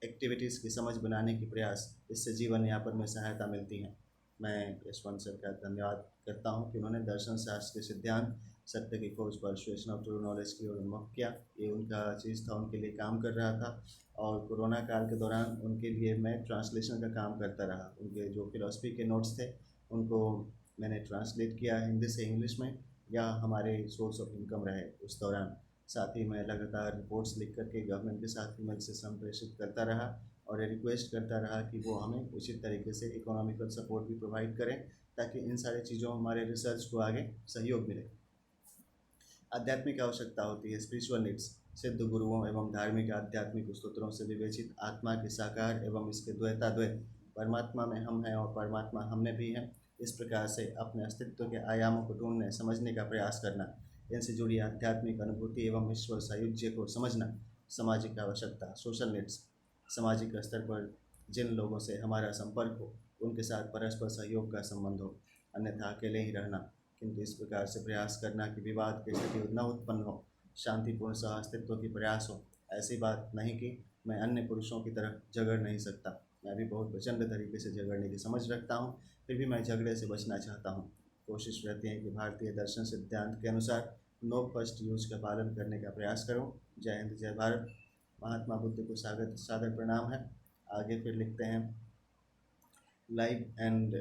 एक्टिविटीज़ की समझ बनाने की प्रयास, इससे जीवन यापन में सहायता मिलती है। मैं यशवंत सर का धन्यवाद करता हूँ कि उन्होंने दर्शन शास्त्र के सिद्धांत, सत्य की खोज, परसुएशन ऑफ ट्रू नॉलेज की ओर उन्मुख किया। ये उनका चीज़ था, उनके लिए काम कर रहा था। और कोरोना काल के दौरान उनके लिए मैं ट्रांसलेशन का काम करता रहा। उनके जो फिलॉसफी के नोट्स थे उनको मैंने ट्रांसलेट किया हिंदी से इंग्लिश में, या हमारे सोर्स ऑफ इनकम रहे उस दौरान। साथ ही मैं लगातार रिपोर्ट्स लिख करके गवर्नमेंट के साथ ईमेल से संप्रेषित करता रहा और रिक्वेस्ट करता रहा कि वो हमें उचित तरीके से इकोनॉमिकल सपोर्ट भी प्रोवाइड करें, ताकि इन सारी चीज़ों हमारे रिसर्च को आगे सहयोग मिले। आध्यात्मिक आवश्यकता होती है, स्पिरिचुअल नीड्स। सिद्ध गुरुओं एवं धार्मिक आध्यात्मिक स्तोत्रों से विवेचित आत्मा के साकार एवं इसके द्वैताद्वैत, परमात्मा में हम हैं और परमात्मा हम में भी हैं, इस प्रकार से अपने अस्तित्व के आयामों को ढूंढने समझने का प्रयास करना, इनसे जुड़ी आध्यात्मिक अनुभूति एवं ईश्वर सायुज्य को समझना। सामाजिक आवश्यकता, सोशल नीड्स। सामाजिक स्तर पर जिन लोगों से हमारा संपर्क हो, उनके साथ परस्पर सहयोग का संबंध हो, अन्यथा अकेले ही रहना, किंतु इस प्रकार से प्रयास करना कि विवाद की स्थिति न उत्पन्न हो, शांतिपूर्ण सह अस्तित्व की प्रयास हो। ऐसी बात नहीं कि मैं अन्य पुरुषों की तरह झगड़ नहीं सकता, मैं भी बहुत प्रचंड तरीके से झगड़ने की समझ रखता हूँ, फिर भी मैं झगड़े से बचना चाहता हूँ। कोशिश रहती है कि भारतीय दर्शन सिद्धांत के अनुसार नो फर्स्ट यूज का पालन करने का प्रयास करूँ। जय हिंद, जय भारत। महात्मा बुद्ध को सादर सादर प्रणाम है। आगे फिर लिखते हैं, live and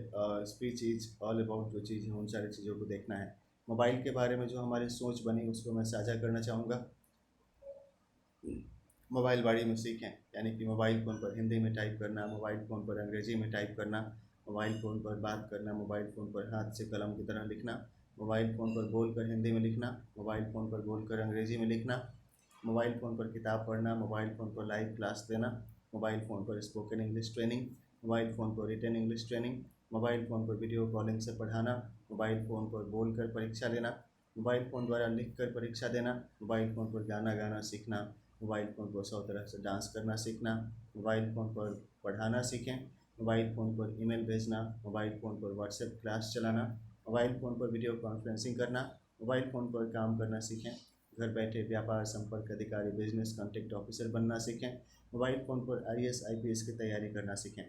speech is all about, जो चीज़ है उन सारी चीज़ों को देखना है। मोबाइल के बारे में जो हमारी सोच बनी उसको मैं साझा करना चाहूँगा। मोबाइल बाड़ी में सीखें, यानी कि मोबाइल फ़ोन पर हिंदी में टाइप करना, मोबाइल फ़ोन पर अंग्रेज़ी में टाइप करना, मोबाइल फ़ोन पर बात करना, मोबाइल फ़ोन पर हाथ से कलम की तरह लिखना, मोबाइल फ़ोन पर बोलकर हिंदी में लिखना, मोबाइल फ़ोन पर बोलकर अंग्रेज़ी में लिखना, मोबाइल फ़ोन पर किताब पढ़ना, मोबाइल फ़ोन पर लाइव क्लास देना, मोबाइल फ़ोन पर spoken English training, mobile phone पर written English training, mobile phone पर वीडियो कॉलिंग से पढ़ाना, मोबाइल फ़ोन पर बोलकर परीक्षा लेना, मोबाइल फ़ोन द्वारा लिखकर परीक्षा देना, मोबाइल फ़ोन पर गाना गाना सीखना, मोबाइल फ़ोन पर 100 तरह से डांस करना सीखना, मोबाइल फ़ोन पर पढ़ाना सीखें, मोबाइल फ़ोन पर ईमेल भेजना, मोबाइल फ़ोन पर व्हाट्सएप क्लास चलाना, मोबाइल फ़ोन पर वीडियो कॉन्फ्रेंसिंग करना, मोबाइल फ़ोन पर काम करना सीखें, घर बैठे व्यापार संपर्क अधिकारी बिजनेस कॉन्टैक्ट ऑफिसर बनना सीखें, मोबाइल फ़ोन पर IAS IPS की तैयारी करना सीखें,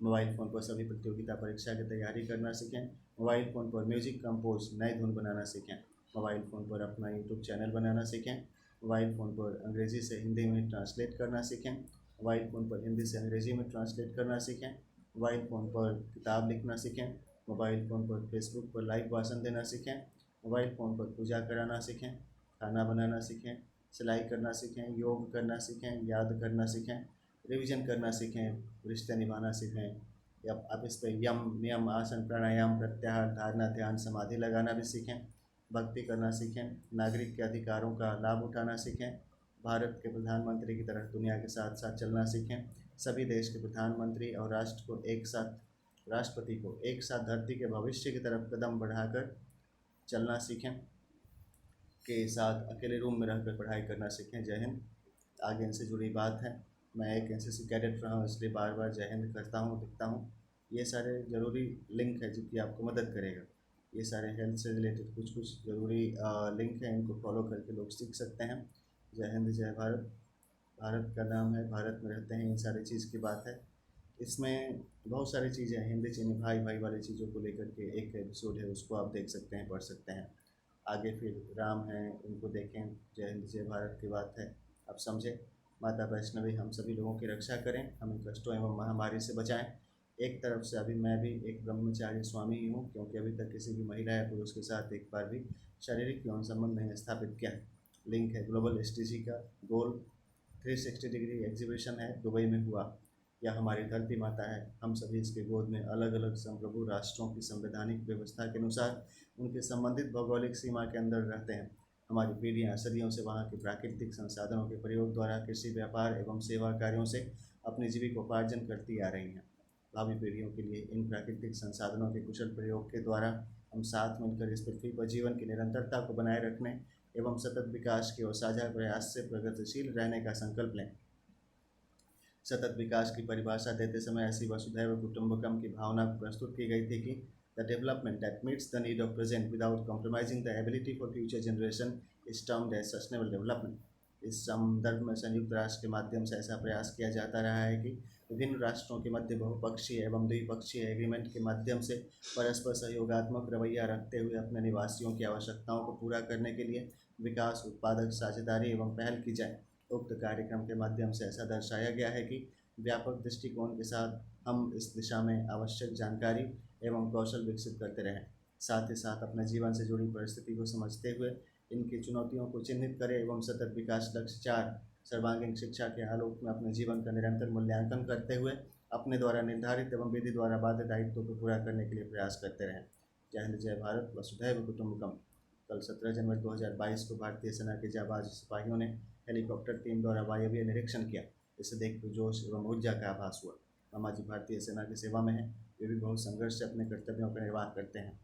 मोबाइल फ़ोन पर सभी प्रतियोगिता परीक्षा की तैयारी करना सीखें, मोबाइल फ़ोन पर म्यूजिक कंपोज नई धुन बनाना सीखें, मोबाइल फ़ोन पर अपना यूट्यूब चैनल बनाना सीखें, मोबाइल फ़ोन पर अंग्रेज़ी से हिंदी में ट्रांसलेट करना सीखें, मोबाइल फ़ोन पर हिंदी से अंग्रेज़ी में ट्रांसलेट करना सीखें, मोबाइल फ़ोन पर किताब लिखना सीखें, मोबाइल फ़ोन पर फेसबुक पर लाइव भाषण देना सीखें, मोबाइल फ़ोन पर पूजा कराना सीखें, खाना बनाना सीखें, सिलाई करना सीखें, योग करना सीखें, याद करना सीखें, रिवीजन करना सीखें, रिश्ते निभाना सीखें, या आप इस पर यम नियम आसन प्राणायाम प्रत्याहार धारणा ध्यान समाधि लगाना भी सीखें, भक्ति करना सीखें, नागरिक के अधिकारों का लाभ उठाना सीखें, भारत के प्रधानमंत्री की तरह दुनिया के साथ साथ चलना सीखें, सभी देश के प्रधानमंत्री और राष्ट्रपति को एक साथ धरती के भविष्य की तरफ कदम बढ़ाकर चलना सीखें, के साथ अकेले रूम में रहकर पढ़ाई करना सीखें। जय हिंद। आगे इनसे जुड़ी बात है। मैं एक NCC कैडेट रहा हूँ, इसलिए बार बार जय हिंद करता हूँ, लिखता हूँ। ये सारे ज़रूरी लिंक है जो कि आपको मदद करेगा। ये सारे हेल्थ से रिलेटेड कुछ कुछ ज़रूरी लिंक हैं, इनको फॉलो करके लोग सीख सकते हैं। जय हिंद जय भारत। भारत का नाम है, भारत में रहते हैं, इन सारी चीज़ की बात है। इसमें बहुत सारी चीज़ें हैं, हिंदी चीनी भाई भाई वाली चीज़ों को लेकर के एक एपिसोड है, उसको आप देख सकते हैं, पढ़ सकते हैं। आगे फिर राम हैं, उनको देखें। जय हिंद जय भारत की बात है, आप समझें। माता वैष्णवी हम सभी लोगों की रक्षा करें, हमें कष्टों एवं महामारी से बचाएं। एक तरफ से अभी मैं भी एक ब्रह्मचारी स्वामी ही हूँ, क्योंकि अभी तक किसी भी महिला या पुरुष के साथ एक बार भी शारीरिक यौन संबंध नहीं स्थापित किया है। लिंक है ग्लोबल SDG का। गोल 360 डिग्री एग्जीबिशन है, दुबई में हुआ। यह हमारी धरती माता है, हम सभी इसके गोद में अलग अलग संप्रभु राष्ट्रों की संवैधानिक व्यवस्था के अनुसार उनके संबंधित भौगोलिक सीमा के अंदर रहते हैं। हमारी पीढ़ियाँ सदियों से वहाँ के प्राकृतिक संसाधनों के प्रयोग द्वारा कृषि व्यापार एवं सेवा कार्यों से अपनी जीविकोपार्जन करती आ रही हैं। भावी पीढ़ियों के लिए इन प्राकृतिक संसाधनों के कुशल प्रयोग के द्वारा हम साथ मिलकर इस पृथ्वी पर जीवन की निरंतरता को बनाए रखने एवं सतत विकास की ओर साझा प्रयास से प्रगतिशील रहने का संकल्प लें। सतत विकास की परिभाषा देते समय ऐसी वसुधैव कुटुंबकम की भावना प्रस्तुत की गई थी कि the development that meets the need of present without compromising the ability for future generation is termed as sustainable development. इस संदर्भ में संयुक्त राष्ट्र के माध्यम से ऐसा प्रयास किया जाता रहा है कि विभिन्न राष्ट्रों के मध्य बहुपक्षीय एवं द्विपक्षीय एग्रीमेंट के माध्यम से परस्पर सहयोगात्मक रवैया रखते हुए अपने निवासियों की आवश्यकताओं को पूरा करने के लिए विकास उत्पादक साझेदारी एवं पहल की जाए। उक्त कार्यक्रम के माध्यम से ऐसा दर्शाया गया है कि व्यापक दृष्टिकोण के साथ हम इस दिशा में आवश्यक जानकारी एवं कौशल विकसित करते रहें, साथ ही साथ अपने जीवन से जुड़ी परिस्थिति को समझते हुए इनकी चुनौतियों को चिन्हित करें एवं सतत विकास लक्ष्य 4 सर्वांगीण शिक्षा के आलोक में अपने जीवन का निरंतर मूल्यांकन करते हुए अपने द्वारा निर्धारित एवं विधि द्वारा बाध्य दायित्वों को पूरा करने के लिए प्रयास करते रहें। जय हिंद जय भारत। वसुधैव कुटुंबकम। कल 17 जनवरी 2022 को भारतीय सेना के जाबाज सिपाहियों ने हेलीकॉप्टर टीम द्वारा वायवीय निरीक्षण किया। इसे देखकर जोश एवं ऊर्जा का आभास हुआ। मामा जी भारतीय सेना की सेवा में हैं, वे भी बहुत संघर्ष से अपने कर्तव्यों का निर्वाह करते हैं।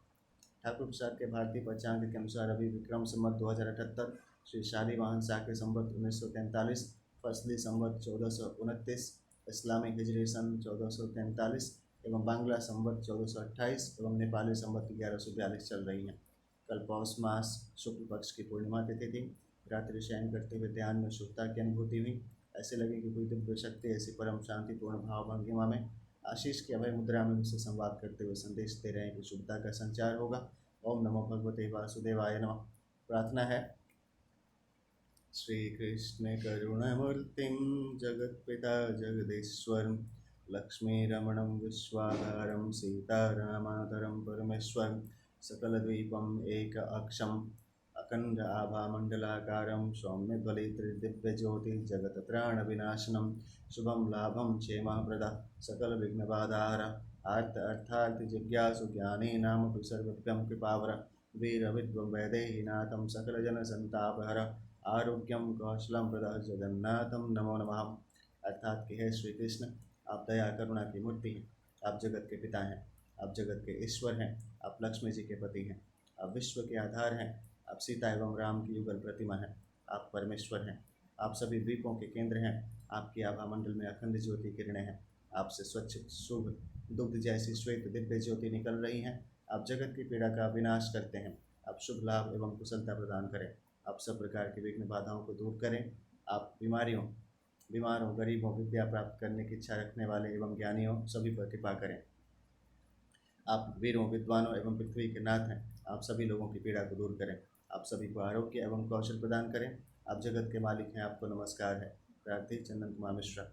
ठाकुर प्रसाद के भारतीय पंचांग के अनुसार अभी विक्रम संवत 2078, श्री शालीवाहन शाह के संवत 1943, फसली संवत 1429, इस्लामी हिजरी सन 1443 एवं बांग्ला संवत 1428 एवं नेपाली संवत 1142 चल रही हैं। कल पौष मास शुक्ल पक्ष की पूर्णिमा तिथि थी। रात्रि शयन करते हुए ध्यान में शुद्धता की अनुभूति हुई। ऐसे लगे कि कोई दिव्य शक्ति ऐसी परम शांतिपूर्ण भाव भंगिमा में आशीष की अभय मुद्रा में मुझसे संवाद करते हुए संदेश दे रहे हैं कि शुद्धता का संचार होगा। ओम नमो भगवते वासुदेवाय नमः। प्रार्थना है। श्री कृष्ण करुणमूर्तिं जगत्पिता जगदीश्वरं लक्ष्मीरमणं विश्वाधारं सीतारामाधरं परमेश्वरं सकलद्वीपम् एक अक्षम् अखंड आभामंडलाकारं सौम्यज्वलितदिव्यज्योतिर्जगत्त्राणविनाशनं शुभं लाभं क्षेमप्रदः सकलविघ्नबाधार आर्त-अर्थार्थिजिज्ञासु ज्ञानिनामपि सर्वज्ञं कृपावरं वीरविद्वं वैदेहीनाथं सकलजनसन्तापहरं आरोग्यं कौशलं प्रदः जगन्नाथं नमो नमः। अर्थात कि हे श्री कृष्ण, आप दया करुणा की मूर्ति हैं, आप जगत के पिता हैं, आप जगत के ईश्वर हैं, आप लक्ष्मी जी के पति हैं, आप विश्व के आधार हैं, आप सीता एवं राम की युगल प्रतिमा हैं, आप परमेश्वर हैं, आप सभी द्वीपों के केंद्र हैं, आपकी आभा मंडल में अखंड ज्योति किरणें हैं, आपसे स्वच्छ शुभ दुग्ध जैसी श्वेत दिव्य ज्योति निकल रही हैं, आप जगत की पीड़ा का विनाश करते हैं, आप शुभ लाभ एवं कुशलता प्रदान करें, आप सब प्रकार की विघ्न बाधाओं को दूर करें, आप बीमारों, गरीबों, विद्या प्राप्त करने की इच्छा रखने वाले एवं ज्ञानियों सभी पर कृपा करें। आप वीरों, विद्वानों एवं पृथ्वी के नाथ हैं, आप सभी लोगों की पीड़ा को दूर करें, आप सभी को आरोग्य एवं कौशल प्रदान करें, आप जगत के मालिक हैं, आपको नमस्कार है। प्रार्थी चंदन कुमार मिश्रा।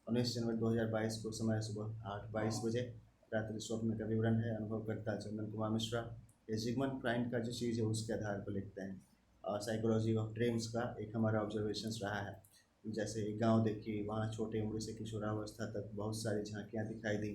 19 जनवरी 2022 को समय सुबह 8:22 बजे। रात्रि स्वप्न का विवरण है। अनुभवकर्ता चंदन कुमार मिश्रा। ये जिगमंड फ्राइड का जो चीज़ है उसके आधार पर लिखते हैं। और साइकोलॉजी ऑफ ड्रीम्स का एक हमारा ऑब्जर्वेशंस रहा है। जैसे एक गांव देखी, वहाँ छोटी उम्र से किशोरावस्था तक बहुत सारी झांकियाँ दिखाई दी।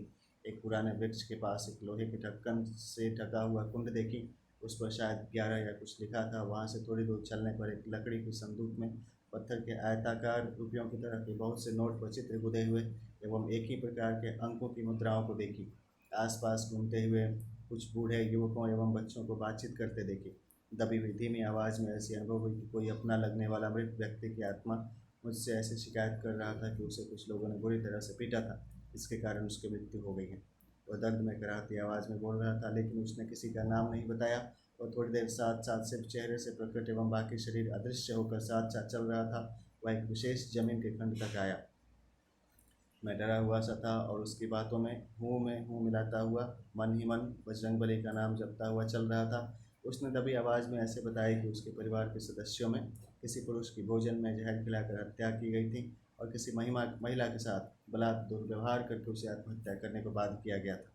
एक पुराने वृक्ष के पास एक लोहे के ढक्कन से ढका हुआ कुंड देखी, उस पर शायद 11 या कुछ लिखा था। वहाँ से थोड़ी दूर चलने पर एक लकड़ी की संदूक में पत्थर के आयताकार रुपयों की तरह के बहुत से नोट पर चित्र गुदे हुए एवं एक ही प्रकार के अंकों की मुद्राओं को देखी। आसपास घूमते हुए कुछ बूढ़े युवकों एवं बच्चों को बातचीत करते देखी। दबी हुई धीमी आवाज़ में ऐसी अनुभव हुई कि कोई अपना लगने वाला मृत व्यक्ति की आत्मा मुझसे ऐसी शिकायत कर रहा था कि उसे कुछ लोगों ने बुरी तरह से पीटा था, इसके कारण उसकी मृत्यु हो गई है। वह दर्द में कराहती आवाज़ में बोल रहा था, लेकिन उसने किसी का नाम नहीं बताया। वह थोड़ी देर साथ साथ सिर्फ चेहरे से प्रकट एवं बाकी शरीर अदृश्य होकर साथ साथ चल रहा था। वह एक विशेष जमीन के खंड तक आया। मैं डरा हुआ सा था और उसकी बातों में हूँ मिलाता हुआ मन ही मन बजरंगबली का नाम जपता हुआ चल रहा था। उसने दबी आवाज़ में ऐसे बताया कि उसके परिवार के सदस्यों में किसी पुरुष की भोजन में जहर खिलाकर हत्या की गई थी और किसी महिला के साथ बलात् दुर्व्यवहार करके उसे आत्महत्या करने को बाध्य किया गया था।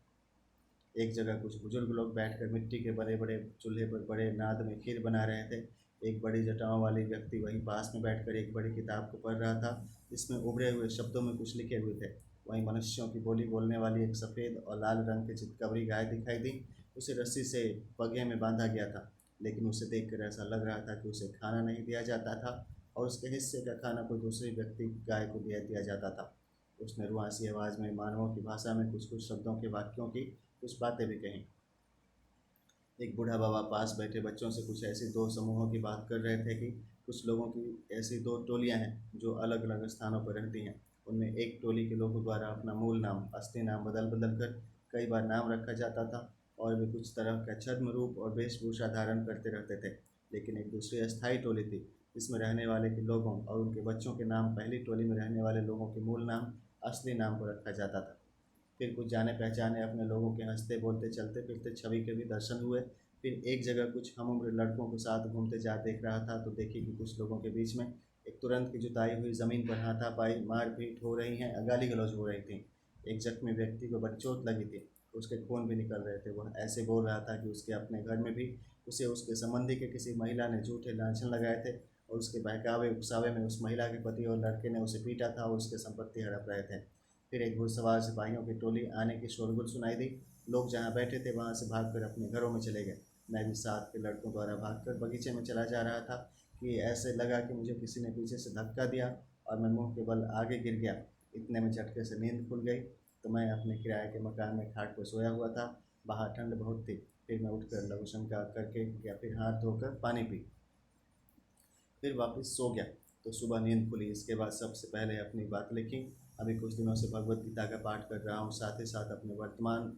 एक जगह कुछ बुजुर्ग लोग बैठकर मिट्टी के बड़े बड़े चूल्हे पर बड़े नाद में खीर बना रहे थे। एक बड़ी जटाओं वाली व्यक्ति वहीं पास में बैठकर एक बड़ी किताब को पढ़ रहा था, जिसमें उभरे हुए शब्दों में कुछ लिखे हुए थे। वहीं मनुष्यों की बोली बोलने वाली एक सफ़ेद और लाल रंग की चितकबरी गाय दिखाई दी। उसे रस्सी से पगे में बांधा गया था, लेकिन उसे देखकर ऐसा लग रहा था कि उसे खाना नहीं दिया जाता था और उसके हिस्से का खाना कोई दूसरी व्यक्ति गाय को दिया जाता था। उसने रुआसी आवाज़ में मानवों की भाषा में कुछ कुछ शब्दों के वाक्यों की कुछ बातें भी कहीं। एक बूढ़ा बाबा पास बैठे बच्चों से कुछ ऐसी दो समूहों की बात कर रहे थे कि कुछ लोगों की ऐसी दो टोलियां हैं जो अलग अलग स्थानों पर रहती हैं। उनमें एक टोली के लोगों द्वारा अपना मूल नाम, असली नाम बदल बदल कर कई बार नाम रखा जाता था और वे कुछ तरह का छद्म रूप और वेशभूषा धारण करते रहते थे। लेकिन एक दूसरी अस्थायी टोली थी, जिसमें रहने वाले के लोगों और उनके बच्चों के नाम पहली टोली में रहने वाले लोगों के मूल नाम, असली नाम पर रखा जाता था। फिर कुछ जाने पहचाने अपने लोगों के हंसते बोलते चलते फिरते छवि के भी दर्शन हुए। फिर एक जगह कुछ हम उम्र लड़कों को साथ घूमते जा देख रहा था तो देखी कि कुछ लोगों के बीच में एक तुरंत की जुताई हुई ज़मीन पर हाथापाई मारपीट हो रही हैं, गाली गलौज हो रही थी। एक जख्मी व्यक्ति को बड़ी चोट लगी थी, उसके खून भी निकल रहे थे। वह ऐसे बोल रहा था कि उसके अपने घर में भी उसे उसके संबंधी के किसी महिला ने झूठे लांछन लगाए थे और उसके बहकावे उकसावे में उस महिला के पति और लड़के ने उसे पीटा था और उसके संपत्ति हड़प रहे थे। फिर एक घुड़सवार सिपाहियों की टोली आने की शोरगुल सुनाई दी। लोग जहाँ बैठे थे वहाँ से भागकर अपने घरों में चले गए। मैं भी साथ के लड़कों द्वारा भागकर बगीचे में चला जा रहा था कि ऐसे लगा कि मुझे किसी ने पीछे से धक्का दिया और मैं मुंह के बल आगे गिर गया। इतने में झटके से नींद खुल गई तो मैं अपने किराए के मकान में खाट पर सोया हुआ था। बाहर ठंड बहुत थी। फिर मैं उठकर लघु शंका करके या फिर हाथ धोकर पानी पी फिर वापस सो गया तो सुबह नींद खुली। इसके बाद सबसे पहले अपनी बात लिखी। अभी कुछ दिनों से भगवत गीता का पाठ कर रहा हूँ, साथ ही साथ अपने वर्तमान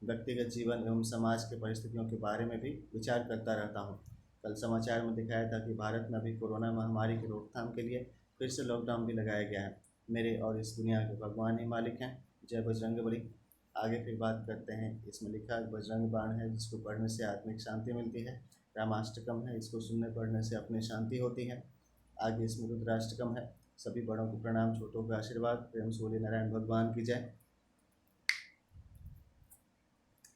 व्यक्तिगत जीवन एवं समाज के परिस्थितियों के बारे में भी विचार करता रहता हूँ। कल समाचार में दिखाया था कि भारत में अभी कोरोना महामारी की रोकथाम के लिए फिर से लॉकडाउन भी लगाया गया है। मेरे और इस दुनिया के भगवान ही मालिक हैं। जय बजरंगबली। आगे फिर बात करते हैं। इसमें लिखा बजरंग बाण है जिसको पढ़ने से आत्मिक शांति मिलती है। रामाष्टकम है, इसको सुनने पढ़ने से अपनी शांति होती है। आगे इसमें रुद्राष्टकम है। सभी बड़ों को प्रणाम, छोटों को आशीर्वाद। प्रेम से बोले नारायण भगवान की जय।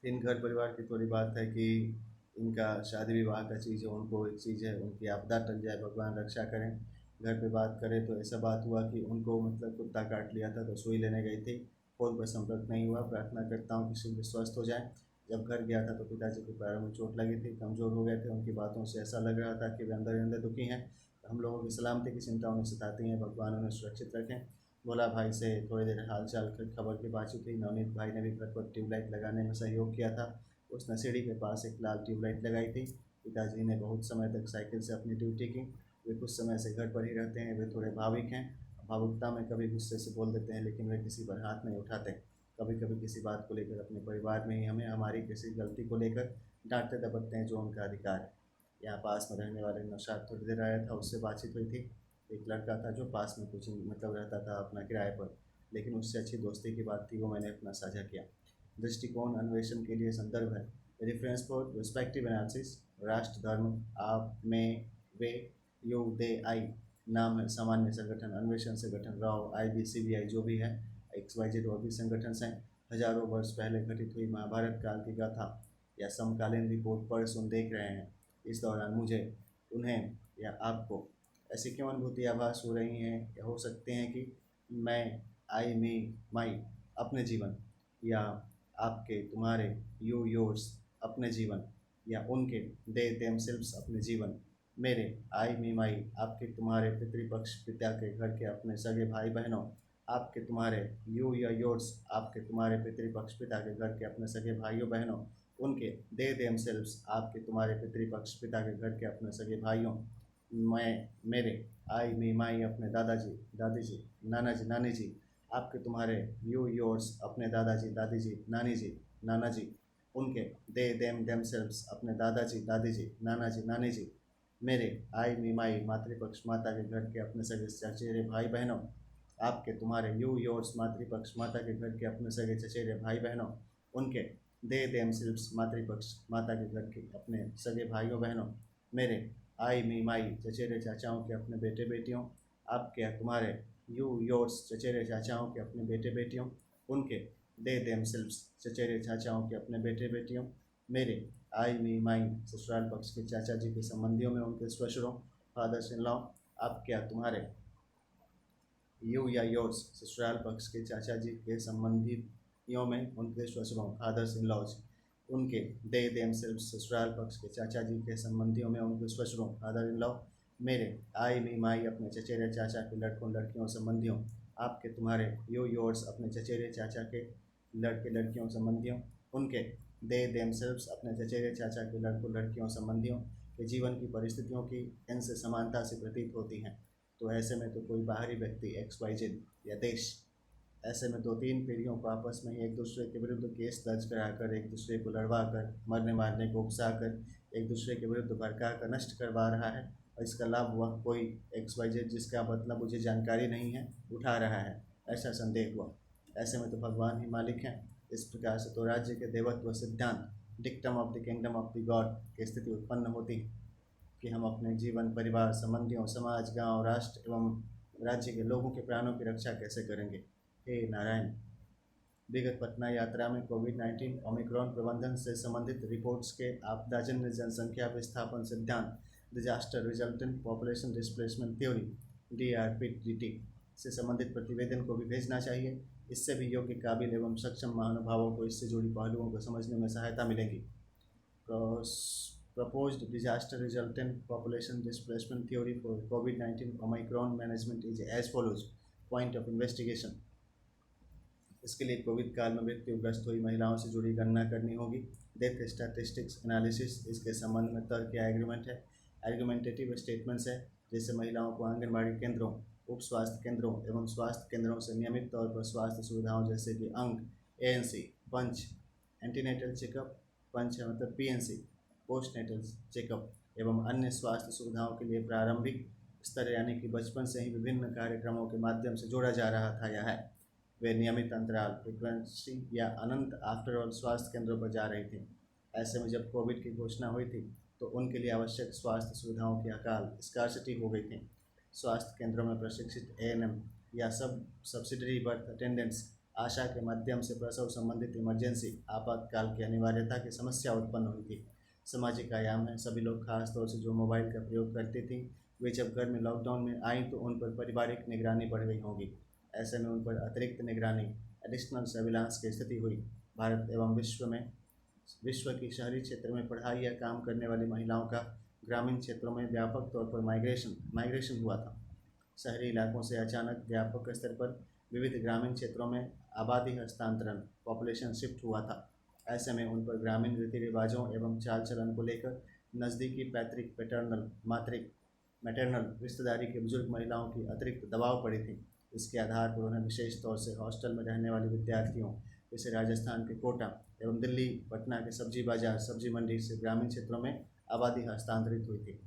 इन घर परिवार की थोड़ी बात है कि इनका शादी विवाह का चीज़ है, उनको एक चीज़ है, उनकी आपदा टल जाए, भगवान रक्षा करें। घर पे बात करें तो ऐसा बात हुआ कि उनको मतलब कुत्ता काट लिया था तो सुई लेने गई थी। फ़ोन पर संपर्क नहीं हुआ। प्रार्थना करता हूँ कि शीघ्र स्वस्थ हो जाएं। जब घर गया था तो पिताजी के पैरों में चोट लगी थी, कमज़ोर हो गए थे। उनकी बातों से ऐसा लग रहा था कि वे अंदर ही अंदर दुखी हैं। हम लोगों की सलामती की चिंता उन्हें सताती है। भगवान उन्हें सुरक्षित रखें। भोला भाई से थोड़ी देर हाल चाल खबर की बातचीत हुई। नवनीत भाई ने भी घर पर ट्यूबलाइट लगाने में सहयोग किया था। उसने सीढ़ी के पास एक लाल ट्यूबलाइट लगाई थी। पिताजी ने बहुत समय तक साइकिल से अपनी ड्यूटी की। वे कुछ समय से घर पर ही रहते हैं। वे थोड़े भावुक हैं। भावुकता में कभी गुस्से से बोल देते हैं, लेकिन वे किसी पर हाथ नहीं उठाते। कभी कभी किसी बात को लेकर अपने परिवार में ही हमें हमारी किसी गलती को लेकर डांटते दबकते हैं, जो उनका अधिकार है। यहाँ पास में रहने वाले नौशाद थोड़ी देर आया था, उससे बातचीत हुई थी। एक लड़का था जो पास में कुछ मतलब रहता था अपना किराए पर, लेकिन उससे अच्छी दोस्ती की बात थी, वो मैंने अपना साझा किया। दृष्टिकोण अन्वेषण के लिए संदर्भ है। Reference for respective analysis. राष्ट्र, धर्म, आप, मैं, वे, यू, दे, आई नाम है सामान्य संगठन। अन्वेषण संगठन, राव, IB, CBI जो भी है, XYZ और भी संगठन हैं। हजारों वर्ष पहले घटित हुई महाभारत काल की गाथा या समकालीन रिपोर्ट पढ़ सुन देख रहे हैं। इस दौरान मुझे, उन्हें या आपको ऐसी क्यों अनुभूति आभास हो रही हैं या हो सकते हैं कि मैं, आई, मी, माई अपने जीवन, या आपके, तुम्हारे, यू, योर्स अपने जीवन, या उनके, दे, देमसेल्व्स अपने जीवन, मेरे, आई, मी, माई आपके तुम्हारे पितृपक्ष पिता के घर के अपने सगे भाई बहनों, आपके तुम्हारे, यू या योर्स आपके तुम्हारे पितृपक्ष पिता के घर के अपने सगे भाइयों बहनों, उनके, दे देमसेल्व्स आपके तुम्हारे पितृपक्ष पिता के घर के अपने सगे भाइयों, मैं, मेरे, आई, मी, माई अपने दादाजी, दादी जी, नाना जी, नानी जी, आपके तुम्हारे, यू, योर्स अपने दादाजी, दादी जी, नानी जी, नाना जी, उनके, दे, देम, देमसेल्व्स अपने दादाजी, दादी जी, नाना जी, नानी जी, मेरे, आई, मी, माई मातृपक्ष माता के घर के अपने सगे चचेरे भाई बहनों, आपके तुम्हारे, यू, योर्स मातृपक्ष माता के घर के अपने सगे चचेरे भाई बहनों, उनके, दे, देमसेल्व्स मातृपक्ष माता के घर के अपने सगे भाइयों बहनों, मेरे, आई, मी, माई चचेरे चाचाओं के अपने बेटे बेटियों, आपके तुम्हारे, यू, योर्स चचेरे चाचाओं के अपने बेटे बेटियों, उनके, दे देमसेल्व्स चचेरे चाचाओं के अपने बेटे बेटियों, मेरे, आई, मी, माई ससुराल पक्ष के चाचा जी के संबंधियों में उनके ससुरों, फादर्स इन लॉ, आप क्या तुम्हारे, यू या योर्स ससुराल पक्ष के चाचा जी के संबंधियों में उनके ससुरों, फादर्स इन लॉज, उनके, दे देमसेल्व्स ससुराल पक्ष के चाचा जी के संबंधियों में उनके ससुरों, फादर इन लॉ, मेरे, आई, मी, माई अपने चचेरे चाचा के लड़कों लड़कियों संबंधियों, आपके तुम्हारे, यू, योर्स अपने चचेरे चाचा के लड़के लड़कियों संबंधियों, उनके, दे देमसेल्व्स अपने चचेरे चाचा के लड़कों लड़कियों संबंधियों के जीवन की परिस्थितियों की इनसे समानता से प्रतीत होती हैं। तो ऐसे में तो कोई बाहरी व्यक्ति XYZ या देश, ऐसे में 2-3 पीढ़ियों को आपस में ही एक दूसरे के विरुद्ध केस दर्ज कराकर, एक दूसरे को लड़वा कर, मरने मारने को उकसा कर, एक दूसरे के विरुद्ध भड़का कर नष्ट करवा रहा है, और इसका लाभ वह कोई XYZ जिसका मतलब मुझे जानकारी नहीं है उठा रहा है, ऐसा संदेह हुआ। ऐसे में तो भगवान ही मालिक हैं। इस प्रकार से तो राज्य के देवत्व सिद्धांत, dictum of the kingdom of the God की स्थिति उत्पन्न होती कि हम अपने जीवन, परिवार, संबंधियों, समाज, गांव, राष्ट्र एवं राज्य के लोगों के प्राणों की रक्षा कैसे करेंगे। हे नारायण। विगत पटना यात्रा में कोविड-19 ओमिक्रॉन प्रबंधन से संबंधित रिपोर्ट्स के आपदाजन्य जनसंख्या विस्थापन सिद्धांत, disaster resultant population displacement theory, DRPDT से संबंधित प्रतिवेदन को भी भेजना चाहिए। इससे भी योग्य, काबिल एवं सक्षम महानुभावों को इससे जुड़ी पहलुओं को समझने में सहायता मिलेगी। Proposed disaster resultant population displacement theory for COVID-19 Omicron management is as follows. Point of investigation. इसके लिए कोविड काल में मृत्युग्रस्त हुई महिलाओं से जुड़ी गणना करनी होगी। डेथ स्टैटिस्टिक्स एनालिसिस, इसके संबंध में तर्क या एग्रीमेंट है। एर्गुमेंटेटिव स्टेटमेंट्स है, जैसे महिलाओं को आंगनबाड़ी केंद्रों, उप स्वास्थ्य केंद्रों एवं स्वास्थ्य केंद्रों से नियमित तौर पर स्वास्थ्य सुविधाओं जैसे कि अंक, ANC, पंच, एंटीनेटल चेकअप, पंच है मतलब PNC, पोस्टनेटल चेकअप एवं अन्य स्वास्थ्य सुविधाओं के लिए प्रारंभिक स्तर यानी कि बचपन से ही विभिन्न कार्यक्रमों के माध्यम से जोड़ा जा रहा था या है। वे नियमित अंतराल, फ्रिक्वेंसी या अनंत आफ्टर ऑल स्वास्थ्य केंद्रों पर जा रही थी। ऐसे में जब कोविड की घोषणा हुई थी तो उनके लिए आवश्यक स्वास्थ्य सुविधाओं की अकाल, स्कार्सिटी हो गई थी। स्वास्थ्य केंद्रों में प्रशिक्षित ANM या सब्सिडरी बर्थ अटेंडेंट्स, आशा के माध्यम से प्रसव संबंधित इमरजेंसी आपातकाल की अनिवार्यता की समस्या उत्पन्न हुई थी। सामाजिक आयाम है, सभी लोग खासतौर से जो मोबाइल का प्रयोग करते थे, वे जब घर में लॉकडाउन में आई तो उन पर पारिवारिक निगरानी बढ़ गई होगी। ऐसे में उन पर अतिरिक्त निगरानी, एडिशनल सर्विलांस की स्थिति हुई। भारत एवं विश्व की शहरी क्षेत्र में पढ़ाई या काम करने वाली महिलाओं का ग्रामीण क्षेत्रों में व्यापक तौर पर माइग्रेशन हुआ था। शहरी इलाकों से अचानक व्यापक स्तर पर विविध ग्रामीण क्षेत्रों में आबादी हस्तांतरण पॉपुलेशन शिफ्ट हुआ था। ऐसे में उन पर ग्रामीण रीति रिवाजों एवं चाल चलन को लेकर नज़दीकी पैतृक पैटर्नल मातृक मैटरनल रिश्तेदारी की बुजुर्ग महिलाओं की अतिरिक्त दबाव पड़ी थी। इसके आधार पर उन्हें विशेष तौर से हॉस्टल में रहने वाले विद्यार्थियों जैसे राजस्थान के कोटा एवं दिल्ली पटना के सब्जी बाजार सब्जी मंडी से ग्रामीण क्षेत्रों में आबादी हस्तांतरित हुई थी।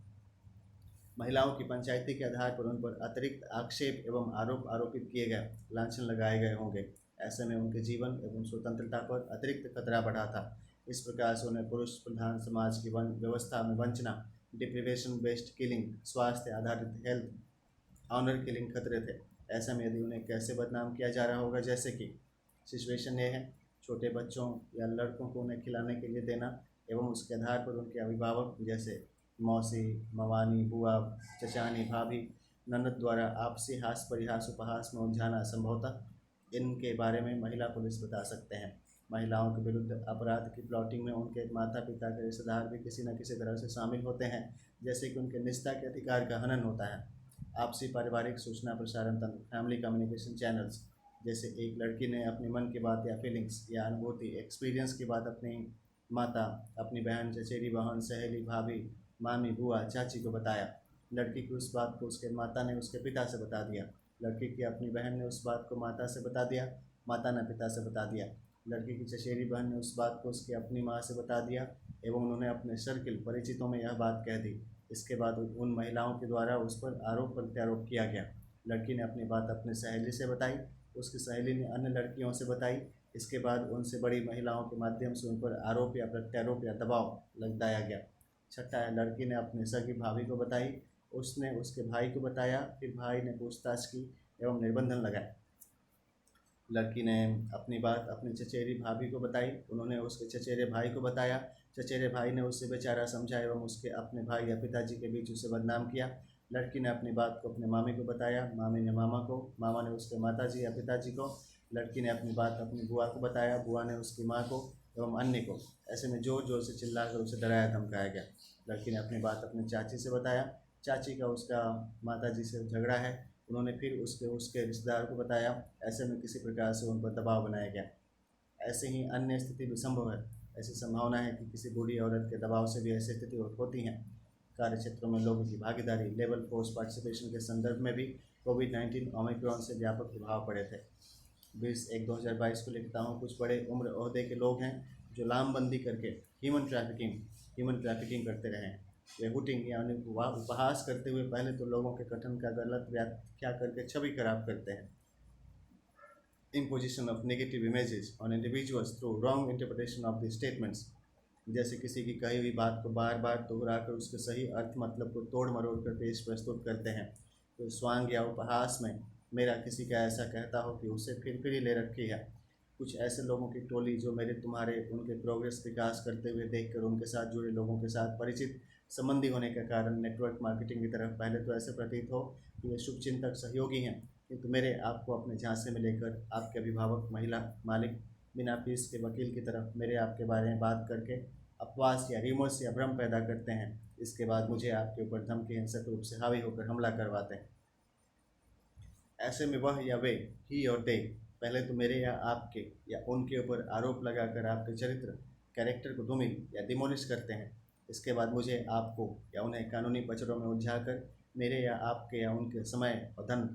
महिलाओं की पंचायती के आधार पर उन पर अतिरिक्त आक्षेप एवं आरोप आरोपित किए गए, लांछन लगाए गए होंगे। ऐसे में उनके जीवन एवं स्वतंत्रता पर अतिरिक्त खतरा बढ़ा था। इस प्रकार से उन्हें पुरुष प्रधान समाज की व्यवस्था में वंचना, डिप्रिवेशन बेस्ड किलिंग, स्वास्थ्य आधारित हेल्थ ऑनर किलिंग खतरे थे। ऐसे में यदि उन्हें कैसे बदनाम किया जा रहा होगा, जैसे कि सिचुएशन ये है, छोटे बच्चों या लड़कों को उन्हें खिलाने के लिए देना एवं उसके आधार पर उनके अभिभावक जैसे मौसी, मवानी, बुआ, चचानी, भाभी, ननद द्वारा आपसी हास परिहास उपहास में उलझाना संभवतः इनके बारे में महिला पुलिस बता सकते हैं। महिलाओं के विरुद्ध अपराध की प्लॉटिंग में उनके माता पिता के रिश्तेदार भी किसी न किसी तरह से शामिल होते हैं, जैसे कि उनके निजता के अधिकार का हनन होता है। आपसी पारिवारिक सूचना प्रसारण तंत्र फैमिली कम्युनिकेशन चैनल्स, जैसे एक लड़की ने अपनी मन की बात या फीलिंग्स या अनुभूति एक्सपीरियंस की बात अपनी माता, अपनी बहन, चचेरी बहन, सहेली, भाभी, मामी, बुआ, चाची को बताया। लड़की की उस बात को उसके माता ने उसके पिता से बता दिया। लड़की की अपनी बहन ने उस बात को माता से बता दिया, माता ने पिता से बता दिया। लड़की की चचेरी बहन ने उस बात को उसकी अपनी माँ से बता दिया एवं उन्होंने अपने सर्किल परिचितों में यह बात कह दी। इसके बाद उन महिलाओं के द्वारा उस पर आरोप प्रत्यारोप किया गया। लड़की ने अपनी बात अपनी सहेली से बताई, उसकी सहेली ने अन्य लड़कियों से बताई। इसके बाद उनसे बड़ी महिलाओं के माध्यम से उन पर आरोप या प्रत्यारोप या दबाव लगाया गया। छठा है, लड़की ने अपनी सगी भाभी को बताई, उसने उसके भाई को बताया, फिर भाई ने पूछताछ की एवं निर्बंधन लगाए। लड़की ने अपनी बात अपनी चचेरी भाभी को बताई, उन्होंने उसके चचेरे भाई को बताया, चचेरे भाई ने उससे बेचारा समझा एवं उसके अपने भाई या पिताजी के बीच उसे बदनाम किया। लड़की ने अपनी बात को अपने मामी को बताया, मामी ने मामा को, मामा ने उसके माताजी या पिताजी को। लड़की ने अपनी बात अपनी बुआ को बताया, बुआ ने उसकी माँ को एवं अन्य को। ऐसे में जोर जोर से चिल्लाकर उसे डराया धमकाया गया। लड़की ने अपनी बात अपनी चाची से बताया, चाची का उसका माताजी से झगड़ा है, उन्होंने फिर उसके रिश्तेदार को बताया। ऐसे में किसी प्रकार से उन पर दबाव बनाया गया। ऐसे ही अन्य स्थिति भी संभव है। ऐसी संभावना है कि किसी बूढ़ी औरत के दबाव से भी ऐसी स्थिति होती हैं। कार्य क्षेत्रों में लोगों की भागीदारी, लेबर फोर्स पार्टिसिपेशन के संदर्भ में भी कोविड-19 ओमिक्रॉन से व्यापक प्रभाव पड़े थे। 20/1/2022 को लिखता हूँ, कुछ बड़े उम्र ओहदे के लोग हैं जो लामबंदी करके ह्यूमन ट्रैफिकिंग करते रहे हैं। वे हुटिंग यानी उपहास करते हुए पहले तो लोगों के कथन का गलत व्याख्या करके छवि खराब करते हैं। Imposition of negative images on individuals through wrong interpretation of the statements, जैसे किसी की कही हुई बात को बार बार दोहराकर उसके सही अर्थ मतलब को तोड़ मरोड़ कर पेश प्रस्तुत करते हैं। तो स्वांग या उपहास में मेरा किसी का ऐसा कहता हो कि उसे फिर ही ले रखी है। कुछ ऐसे लोगों की टोली जो मेरे तुम्हारे उनके प्रोग्रेस विकास करते हुए देखकर उनके साथ जुड़े लोगों के साथ परिचित संबंधी होने के कारण नेटवर्क मार्केटिंग की तरफ पहले तो ऐसे प्रतीत हो कि वे शुभचिंतक सहयोगी हैं, किंतु मेरे आपको अपने झांसे में लेकर आपके अभिभावक, महिला मालिक बिना फीस के वकील की तरफ मेरे आपके बारे में बात करके अपवास या रिमोर्स या भ्रम पैदा करते हैं। इसके बाद मुझे आपके ऊपर धमकी हिंसक रूप से हावी होकर हमला करवाते हैं। ऐसे में वह या वे, ही और दे, पहले तो मेरे या आपके या उनके ऊपर आरोप लगाकर आपके कैरेक्टर को धूमिल या डिमोलिश करते हैं। इसके बाद मुझे आपको या उन्हें कानूनी पचड़ों में उलझाकर मेरे या आपके या उनके समय और धन,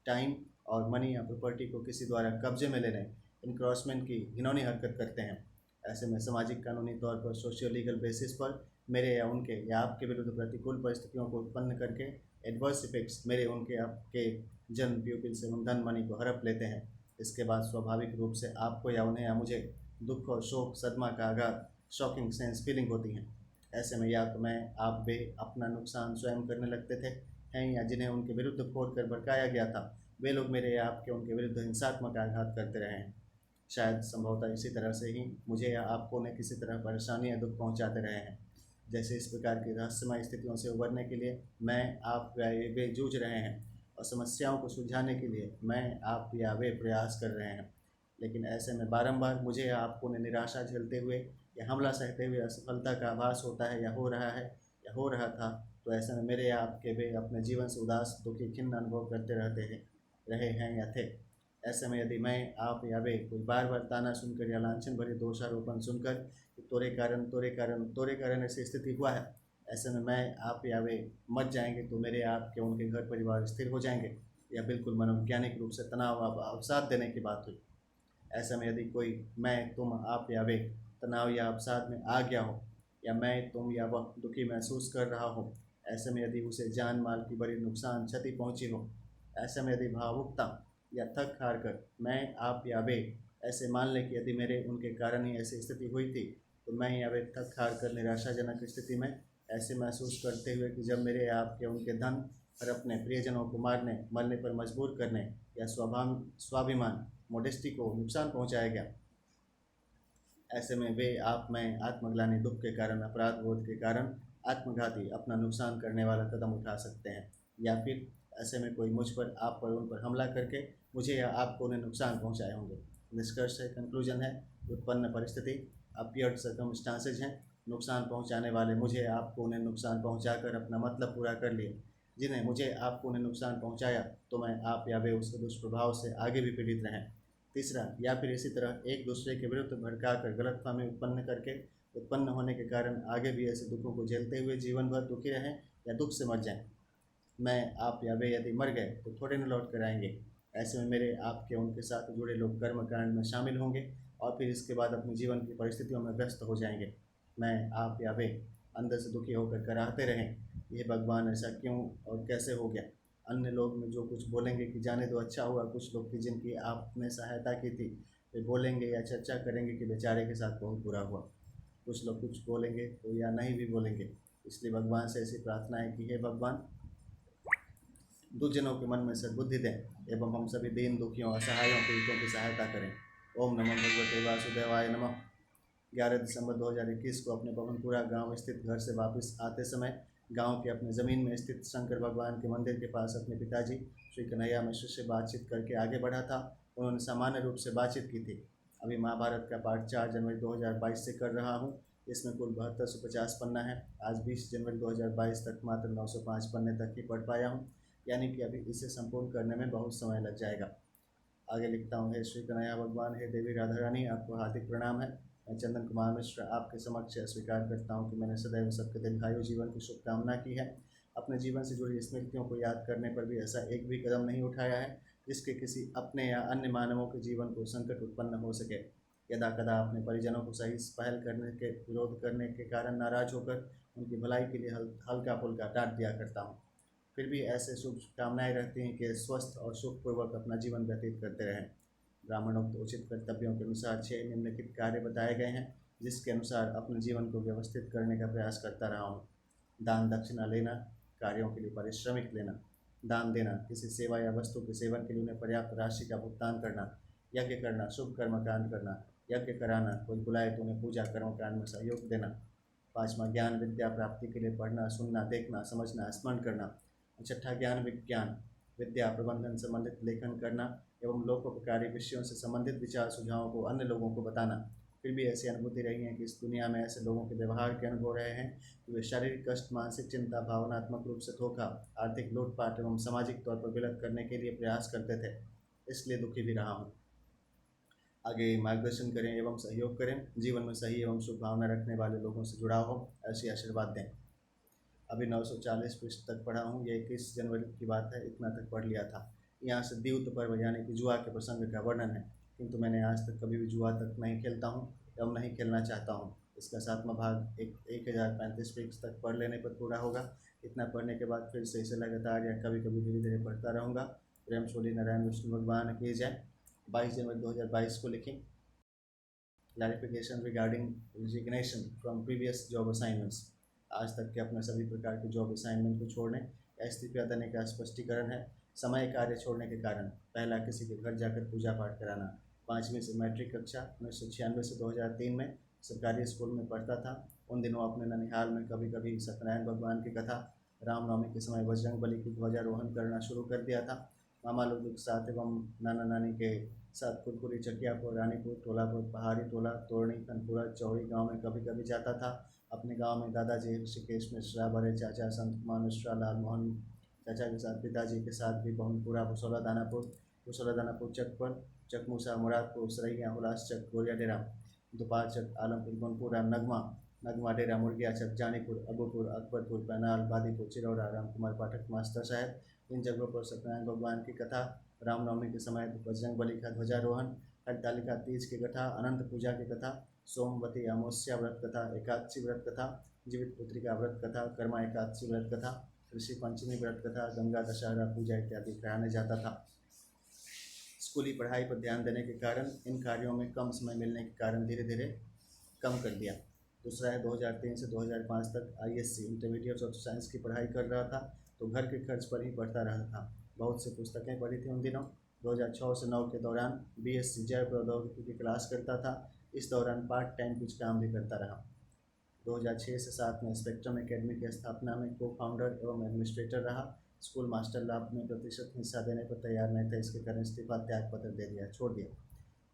टाइम और मनी या प्रॉपर्टी को किसी द्वारा कब्जे में लेने, इनक्रॉचमेंट की घिनौनी हरकत करते हैं। ऐसे में सामाजिक कानूनी तौर पर सोशियो लीगल बेसिस पर मेरे या उनके या आपके विरुद्ध प्रतिकूल परिस्थितियों को उत्पन्न करके एडवर्स इफेक्ट्स मेरे उनके आपके जन्म, प्यूपिल्स एवं धन मनी को हड़प लेते हैं। इसके बाद स्वाभाविक रूप से आपको या उन्हें या मुझे दुख और शोक, सदमा का आघात, शॉकिंग सेंस फीलिंग होती हैं। ऐसे में या तो मैं, आप, वे अपना नुकसान स्वयं करने लगते थे हैं, या जिन्हें उनके विरुद्ध फोड़ कर भड़काया गया था वे लोग मेरे या आपके उनके विरुद्ध हिंसात्मक आघात करते रहे हैं। शायद संभवतः इसी तरह से ही मुझे या आपको ने किसी तरह परेशानी या दुख पहुंचाते रहे हैं। जैसे इस प्रकार की रहस्यमय स्थितियों से उबरने के लिए मैं, आप या वे जूझ रहे हैं और समस्याओं को सुलझाने के लिए मैं, आप या वे प्रयास कर रहे हैं। लेकिन ऐसे में बारंबार मुझे या आपको ने निराशा झेलते हुए या हमला सहते हुए असफलता का आभास होता है या हो रहा था, तो ऐसे में मेरे या आपके वे अपने जीवन से उदास दुखी खिन्न अनुभव करते रहे हैं या थे। ऐसे में यदि मैं आप या वे कोई बार बार ताना सुनकर या लांछन भरे दोषारोपण सुनकर कि तोरे कारण ऐसी स्थिति हुआ है, ऐसे में मैं आप या वे मर जाएंगे तो मेरे आपके उनके घर परिवार स्थिर हो जाएंगे, या बिल्कुल मनोवैज्ञानिक रूप से तनाव अवसाद देने की बात हुई। ऐसे में यदि कोई मैं तुम आप या वे तनाव या अवसाद में आ गया हो, या मैं तुम या वह दुखी महसूस कर रहा हो, ऐसे में यदि उसे जान माल की बड़ी नुकसान क्षति पहुंची हो, ऐसे में यदि भावुकता या थक हार कर मैं आप या वे ऐसे मान लें कि यदि मेरे उनके कारण ही ऐसी स्थिति हुई थी, तो मैं या वे थक हार कर निराशाजनक स्थिति में ऐसे महसूस करते हुए कि जब मेरे आपके उनके धन और अपने प्रियजनों को मरने पर मजबूर करने या स्वाभिमान मोडेस्टी को नुकसान पहुंचाया गया, ऐसे में वे आप में आत्मग्लानि दुख के कारण अपराध बोध के कारण आत्मघाती अपना नुकसान करने वाला कदम उठा सकते हैं, या फिर ऐसे में कोई मुझ पर आप पर उन पर हमला करके मुझे या आपको उन्हें नुकसान पहुंचाए होंगे। निष्कर्ष है, कंक्लूजन है, उत्पन्न परिस्थिति अपियर्ड सर्कमस्टांसेज हैं, नुकसान पहुंचाने वाले मुझे आपको उन्हें नुकसान पहुंचाकर अपना मतलब पूरा कर लिए, जिन्हें मुझे आपको उन्हें नुकसान पहुंचाया तो मैं आप या वे उसके दुष्प्रभाव से आगे भी पीड़ित रहें। तीसरा, या फिर इसी तरह एक दूसरे के विरुद्ध भड़काकर गलतफहमी उत्पन्न होने के कारण आगे भी ऐसे दुखों को झेलते हुए जीवन भर दुखी रहें या दुख से मर जाएं। मैं आप या वे यदि मर गए तो थोड़े न लौट कर आएंगे। ऐसे में मेरे आपके उनके साथ जुड़े लोग कर्म कांड में शामिल होंगे और फिर इसके बाद अपने जीवन की परिस्थितियों में व्यस्त हो जाएंगे। मैं आप या वे अंदर से दुखी होकर कराहते रहें, ये भगवान ऐसा क्यों और कैसे हो गया। अन्य लोग में जो कुछ बोलेंगे कि जाने तो अच्छा हुआ, कुछ लोग थी जिनकी आपने सहायता की थी, वे बोलेंगे या चर्चा करेंगे कि बेचारे के साथ बहुत बुरा हुआ। कुछ लोग कुछ बोलेंगे तो या नहीं भी बोलेंगे। इसलिए भगवान से ऐसी प्रार्थना है कि हे भगवान, दुर्जनों के मन में सद्बुद्धि दें एवं हम सभी दीन दुखियों असहायों पीड़ितों की सहायता करें। ओम नमो भगवते वासुदेवाय नमः। 11 दिसंबर 2021 को अपने पवनपुरा गांव स्थित घर से वापस आते समय गांव के अपने ज़मीन में स्थित शंकर भगवान के मंदिर के पास अपने पिताजी श्री कन्हैया मिश्र से बातचीत करके आगे बढ़ा था। उन्होंने सामान्य रूप से बातचीत की थी। अभी महाभारत का पाठ 4 जनवरी 2022 से कर रहा हूँ। इसमें कुल 7250 पन्ना है। आज 20 जनवरी 2022 तक मात्र 905 पन्ने तक ही पढ़ पाया हूँ, यानी कि अभी इसे संपूर्ण करने में बहुत समय लग जाएगा। आगे लिखता हूँ, हे श्री कन्हैया भगवान, हे देवी राधा रानी, आपको हार्दिक प्रणाम है। मैं चंदन कुमार मिश्र आपके समक्ष स्वीकार करता हूँ कि मैंने सदैव सबके दीर्घायु जीवन की शुभकामना की है। अपने जीवन से जुड़ी स्मृतियों को याद करने पर भी ऐसा एक भी कदम नहीं उठाया है जिसके किसी अपने या अन्य मानवों के जीवन को संकट उत्पन्न हो सके। यदा कदा अपने परिजनों को सही पहल करने के विरोध करने के कारण नाराज होकर उनकी भलाई के लिए हल्का फुल्का डांट दिया करता हूँ। फिर भी ऐसे शुभ कामनाएं रहती हैं कि स्वस्थ और सुखपूर्वक अपना जीवन व्यतीत करते रहें। ब्राह्मणोक्त उचित कर्तव्यों के अनुसार 6 निम्नलिखित कार्य बताए गए हैं, जिसके अनुसार अपने जीवन को व्यवस्थित करने का प्रयास करता रहा हूँ। दान दक्षिणा लेना, कार्यों के लिए पारिश्रमिक लेना, दान देना, किसी सेवा या वस्तु के सेवन के लिए उन्हें पर्याप्त राशि का भुगतान करना, यज्ञ करना, शुभ कर्मकांड करना, यज्ञ कराना, कोई बुलाए तो उन्हें पूजा कर्मकांड में सहयोग देना। 5वां, ज्ञान विद्या प्राप्ति के लिए पढ़ना, सुनना, देखना, समझना, स्मरण करना। 6ठा, ज्ञान विज्ञान विद्या प्रबंधन संबंधित लेखन करना एवं लोकोपकारी विषयों से संबंधित विचार सुझावों को अन्य लोगों को बताना। फिर भी ऐसी अनुभूति रही है कि इस दुनिया में ऐसे लोगों के व्यवहार के अनुभव रहे हैं कि वे शारीरिक कष्ट, मानसिक चिंता, भावनात्मक रूप से धोखा, आर्थिक लूटपाट एवं सामाजिक तौर पर विलग करने के लिए प्रयास करते थे। इसलिए दुखी भी रहा हूँ। आगे मार्गदर्शन करें एवं सहयोग करें। जीवन में सही एवं शुभ भावना रखने वाले लोगों से जुड़ाव हो, ऐसी आशीर्वाद दें। अभी 940 पृष्ठ तक पढ़ा हूँ। ये 21 जनवरी की बात है, इतना तक पढ़ लिया था। यहाँ से द्यूत पर्व यानी कि जुआ के प्रसंग का वर्णन है, किंतु मैंने आज तक कभी भी जुआ तक नहीं खेलता हूँ एवं नहीं खेलना चाहता हूँ। इसका 7वां भाग 1035 पृष्ठ तक पढ़ लेने पर पूरा होगा। इतना पढ़ने के बाद फिर से इसे लगातार या कभी कभी धीरे धीरे पढ़ता रहूँगा। प्रेम श्री नारायण विष्णु भगवान की जय। 22 जनवरी 2022 को लिखी, clarification regarding resignation from previous job assignments. आज तक के अपने सभी प्रकार के जॉब असाइनमेंट को छोड़ने या इस्तीफा देने का स्पष्टीकरण है। समय कार्य छोड़ने के कारण। पहला, किसी के घर जाकर पूजा पाठ कराना। 5वीं से मैट्रिक कक्षा 1996 से 2003 में सरकारी स्कूल में पढ़ता था। उन दिनों अपने ननिहाल में कभी कभी सत्यनारायण भगवान की कथा, रामनवमी के समय बजरंग बली की ध्वजारोहण करना शुरू कर दिया था। मामा लोगों के साथ एवं नाना नानी के साथ कुरकुरी, चकियापुर, रानीपुर, टोलापुर, पहाड़ी टोला, तोरणी, खनपुरा, चौड़ी गांव में कभी कभी जाता था। अपने गांव में दादाजी ऋषिकेश मिश्रा, बड़े चाचा संत कुमार मिश्रा, लाल मोहन चाचा के साथ पिताजी के साथ भी बहुनपुरा, कुशोला दानापुर चकपर, चकमूसा, मुरादपुर, सरैया, हुलासचक, गोरिया डेरा, दुपारचक, आलमपुर, गुनपुरा, नगमा डेरा, मुर्गिया चक, जानीपुर, अबूपुर, अकबरपुर, पैनाल, बादीपुर, चिरौरा, रामकुमार पाठक मास्टर साहब। इन जगहों पर सत्यनारायण भगवान की कथा, रामनवमी के समय बजरंग बली का ध्वजारोहण, हरतालिका तीज की कथा, अनंत पूजा की कथा, सोमवती अमावस्या व्रत कथा, एकादशी व्रत कथा, जीवित पुत्रिका व्रत कथा, कर्मा एकादशी व्रत कथा, ऋषि पंचमी व्रत कथा, गंगा दशहरा पूजा इत्यादि कराने जाता था। स्कूली पढ़ाई पर ध्यान देने के कारण, इन कार्यों में कम समय मिलने के कारण धीरे धीरे कम कर दिया। दूसरा है 2003 से 2005 तक आईएससी इंटरमीडिएट ऑफ साइंस की पढ़ाई कर रहा था, तो घर के खर्च पर ही पढ़ता रहा था। बहुत सी पुस्तकें पढ़ी थी उन दिनों। 2006 से 9 के दौरान बीएससी जैव प्रौद्योगिकी की क्लास करता था। इस दौरान पार्ट टाइम कुछ काम भी करता रहा। 2006 से 7 में स्पेक्ट्रम एकेडमी की स्थापना में को फाउंडर एवं एडमिनिस्ट्रेटर रहा। स्कूल मास्टर लाभ में प्रतिशत हिस्सा देने पर तैयार नहीं था, इसके कारण इस्तीफा त्याग पत्र दे दिया, छोड़ दिया।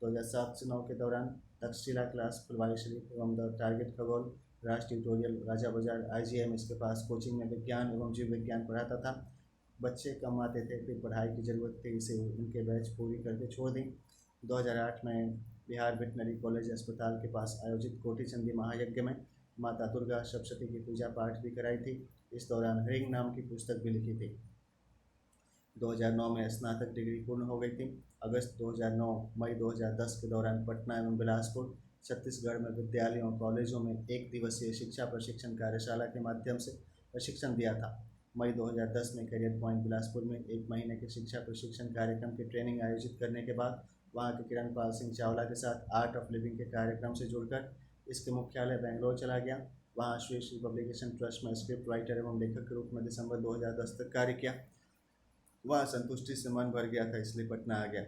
2007 से 9 के दौरान तक्षशिला क्लास, फुलवारी शरीफ एवं द टारगेट खगोल, राज ट्यूटोरियल, राजा बाजार, आईजीएम इसके पास कोचिंग में विज्ञान एवं जीव विज्ञान पढ़ाता था। बच्चे कम आते थे, फिर पढ़ाई की ज़रूरत थी, इसे उनके बैच पूरी करके छोड़ दी। 2008 में बिहार वेटनरी कॉलेज अस्पताल के पास आयोजित कोटि चंदी महायज्ञ में माता दुर्गा सप्तशती की पूजा पाठ भी कराई थी। इस दौरान हरिंग नाम की पुस्तक भी लिखी थी। 2009 में स्नातक डिग्री पूर्ण हो गई थी। अगस्त 2009 मई 2010 के दौरान पटना एवं बिलासपुर, छत्तीसगढ़ में विद्यालयों कॉलेजों में एक दिवसीय शिक्षा प्रशिक्षण कार्यशाला के माध्यम से प्रशिक्षण दिया था। मई 2010 में करियर पॉइंट बिलासपुर में 1 महीने के शिक्षा प्रशिक्षण कार्यक्रम की ट्रेनिंग आयोजित करने के बाद वहां के किरण पाल सिंह चावला के साथ आर्ट ऑफ लिविंग के कार्यक्रम से जुड़कर इसके मुख्यालय बेंगलोर चला गया। वहाँ श्री श्री पब्लिकेशन ट्रस्ट में स्क्रिप्ट राइटर एवं लेखक के रूप में दिसंबर 2010 तक कार्य किया। वहाँ संतुष्टि से मन भर गया था, इसलिए पटना आ गया।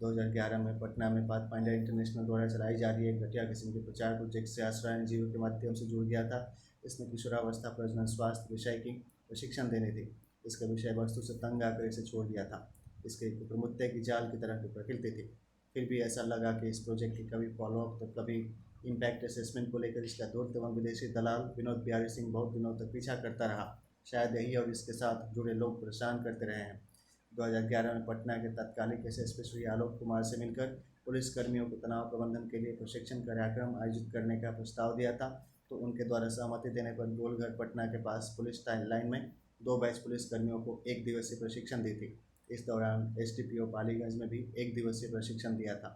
2011 में पटना में पाथफाइंडर इंटरनेशनल द्वारा चलाई जा रही एक घटिया किस्म के प्रचार प्रोजेक्ट से आश्रय एनजीओ के माध्यम से जुड़ गया था। इसमें किशोरावस्था प्रजनन स्वास्थ्य विषय की प्रशिक्षण देनी थी। इसके विषय वस्तु से तंग आकर इसे छोड़ दिया था। इसके प्रमुत्ते की जाल की तरह की प्रकृति थी। फिर भी ऐसा लगा कि इस प्रोजेक्ट की कभी फॉलोअप तो कभी इम्पैक्ट असेसमेंट को लेकर इसका दूत एवं विदेशी दलाल विनोद बिहारी सिंह बहुत दिनों तक पीछा करता रहा। शायद यही और इसके साथ जुड़े लोग परेशान करते रहे हैं। 2011 में पटना के तत्कालीन एसएसपी श्री आलोक कुमार से मिलकर पुलिस कर्मियों को तनाव प्रबंधन के लिए प्रशिक्षण कार्यक्रम आयोजित करने का प्रस्ताव दिया था, तो उनके द्वारा सहमति देने पर गोलघर पटना के पास पुलिस लाइन में 2 बैच पुलिस कर्मियों को 1 दिवसीय प्रशिक्षण दी थी। इस दौरान एसडीपीओ पालीगंज में भी 1 दिवसीय प्रशिक्षण दिया था।